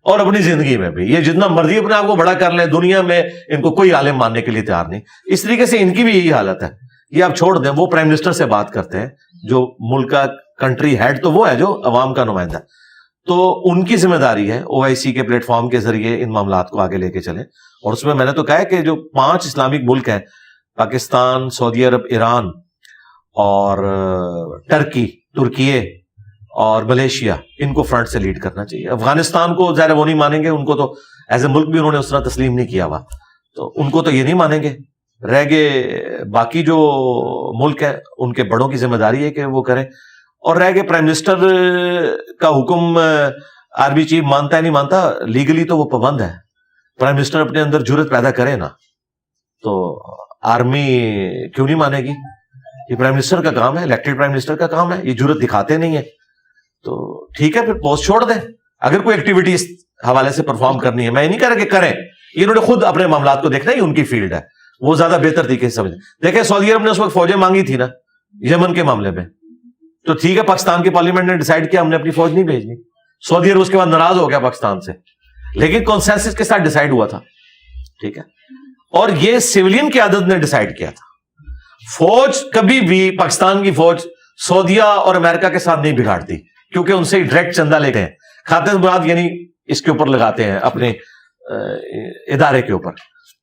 اور اپنی زندگی میں بھی. یہ جتنا مرضی اپنے آپ کو بڑا کر لیں, دنیا میں ان کو کوئی عالم ماننے کے لیے تیار نہیں. اس طریقے سے ان کی بھی یہی حالت ہے. یہ آپ چھوڑ دیں, وہ پرائم منسٹر سے بات کرتے ہیں, جو ملک کا کنٹری ہیڈ تو وہ ہے جو عوام کا نمائندہ. تو ان کی ذمہ داری ہے OIC کے پلیٹ فارم کے ذریعے ان معاملات کو آگے لے کے چلیں. اور اس میں نے تو کہا ہے کہ جو 5 اسلامک ملک ہیں, پاکستان, سعودی عرب, ایران اور ترکیے اور ملیشیا, ان کو فرنٹ سے لیڈ کرنا چاہیے. افغانستان کو ظاہر وہ نہیں مانیں گے, ان کو تو ایز اے ملک بھی انہوں نے اس طرح تسلیم نہیں کیا ہوا, تو ان کو تو یہ نہیں مانیں گے. رہ گئے باقی جو ملک ہیں, ان کے بڑوں کی ذمہ داری ہے کہ وہ کریں. اور رہ گئے پرائم منسٹر کا حکم آرمی چیف مانتا ہے نہیں مانتا, لیگلی تو وہ پابند ہے. پرائم منسٹر اپنے اندر جرت پیدا کرے نا, تو آرمی کیوں نہیں مانے گی؟ یہ پرائم منسٹر کا کام ہے, الیکٹڈ پرائم منسٹر کا کام ہے. یہ جرت دکھاتے نہیں ہے تو ٹھیک ہے, پھر پوسٹ چھوڑ دیں. اگر کوئی ایکٹیویٹی اس حوالے سے پرفارم کرنی ہے, میں یہ نہیں کہہ رہا کہ کریں, یہ انہوں نے خود اپنے معاملات کو دیکھنا, یہ ان کی فیلڈ ہے, وہ زیادہ بہتر طریقے سے سمجھیں. دیکھیں سعودی عرب نے اس وقت فوجیں مانگی تھی نا یمن کے معاملے میں, تو ٹھیک ہے, پاکستان کی پارلیمنٹ نے ڈیسائیڈ کیا ہم نے اپنی فوج نہیں بھیجنی. سعودی عرب اس کے بعد ناراض ہو گیا پاکستان سے, لیکن کنسنسس کے ساتھ ڈیسائیڈ ہوا تھا. ٹھیک ہے, اور یہ سیولین قیادت نے ڈیسائیڈ کیا تھا. فوج کبھی بھی پاکستان کی فوج سعودیہ اور امریکہ کے ساتھ نہیں بگاڑتی, کیونکہ ان سے ڈائریکٹ چندہ لیتے ہیں, کھاتے مراد یعنی اس کے اوپر لگاتے ہیں اپنے ادارے کے اوپر,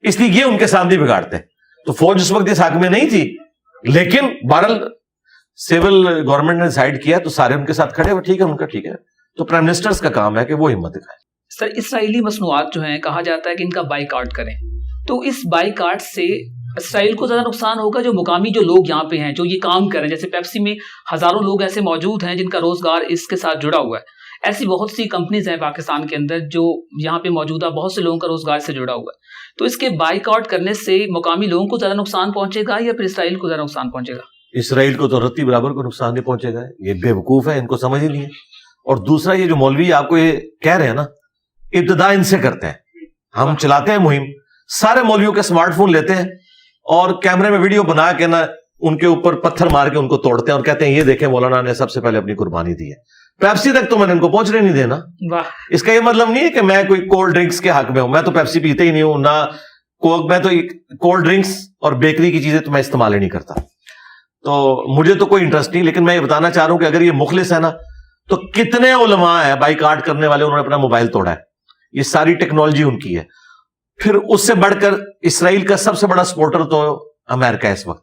اس لیے یہ ان کے ساتھ نہیں بگاڑتے. تو فوج اس وقت اس حق میں نہیں تھی, لیکن بہرحال سول گورنمنٹ نے ڈیسائیڈ کیا تو سارے ان کے ساتھ کھڑے ہوئے. ٹھیک ہے, ان کا ٹھیک ہے. تو پرائم منسٹرز کا کام ہے کہ وہ ہمت دکھائیں. سر اسرائیلی مصنوعات جو ہیں کہا جاتا ہے کہ ان کا بائیکاٹ کریں, تو اس بائیکاٹ سے اسرائیل کو زیادہ نقصان ہوگا جو مقامی جو لوگ یہاں پہ ہیں جو یہ کام کریں؟ جیسے پیپسی میں ہزاروں لوگ ایسے موجود ہیں جن کا روزگار اس کے ساتھ جڑا ہوا ہے. ایسی بہت سی کمپنیز ہیں پاکستان کے اندر جو یہاں پہ موجودہ بہت سے لوگوں کا روزگار سے جڑا ہوا ہے. تو اس کے بائیکاٹ کرنے سے مقامی لوگوں کو زیادہ نقصان پہنچے گا یا پھر اسرائیل کو زیادہ نقصان پہنچے گا؟ اسرائیل کو تو رتی برابر کو نقصان نہیں پہنچے گا. یہ بے وقوف ہے, ان کو سمجھ ہی نہیں ہے. اور دوسرا یہ جو مولوی آپ کو یہ کہہ رہے ہیں نا, ابتدا ان سے کرتے ہیں. ہم چلاتے ہیں مہم, سارے مولویوں کے اسمارٹ فون لیتے ہیں اور کیمرے میں ویڈیو بنا کے نا ان کے اوپر پتھر مار کے ان کو توڑتے ہیں اور کہتے ہیں یہ دیکھیں مولانا نے سب سے پہلے اپنی قربانی دی ہے. پیپسی تک تو میں نے ان کو پہنچنے نہیں دینا. اس کا یہ مطلب نہیں ہے کہ میں کوئی کولڈ ڈرنکس کے حق میں ہوں. میں تو پیپسی پیتے ہی نہیں ہوں, نہ کوک. میں تو کولڈ ڈرنکس اور بیکری کی چیزیں تو میں استعمال ہی نہیں کرتا, تو مجھے تو کوئی انٹرسٹ نہیں. لیکن میں یہ بتانا چاہ رہا ہوں کہ اگر یہ مخلص ہے نا, تو کتنے علماء ہیں بائیکاٹ کرنے والے, انہوں نے اپنا موبائل توڑا ہے. یہ ساری ٹیکنالوجی ان کی ہے. پھر اس سے بڑھ کر اسرائیل کا سب سے بڑا سپورٹر تو امریکہ ہے اس وقت.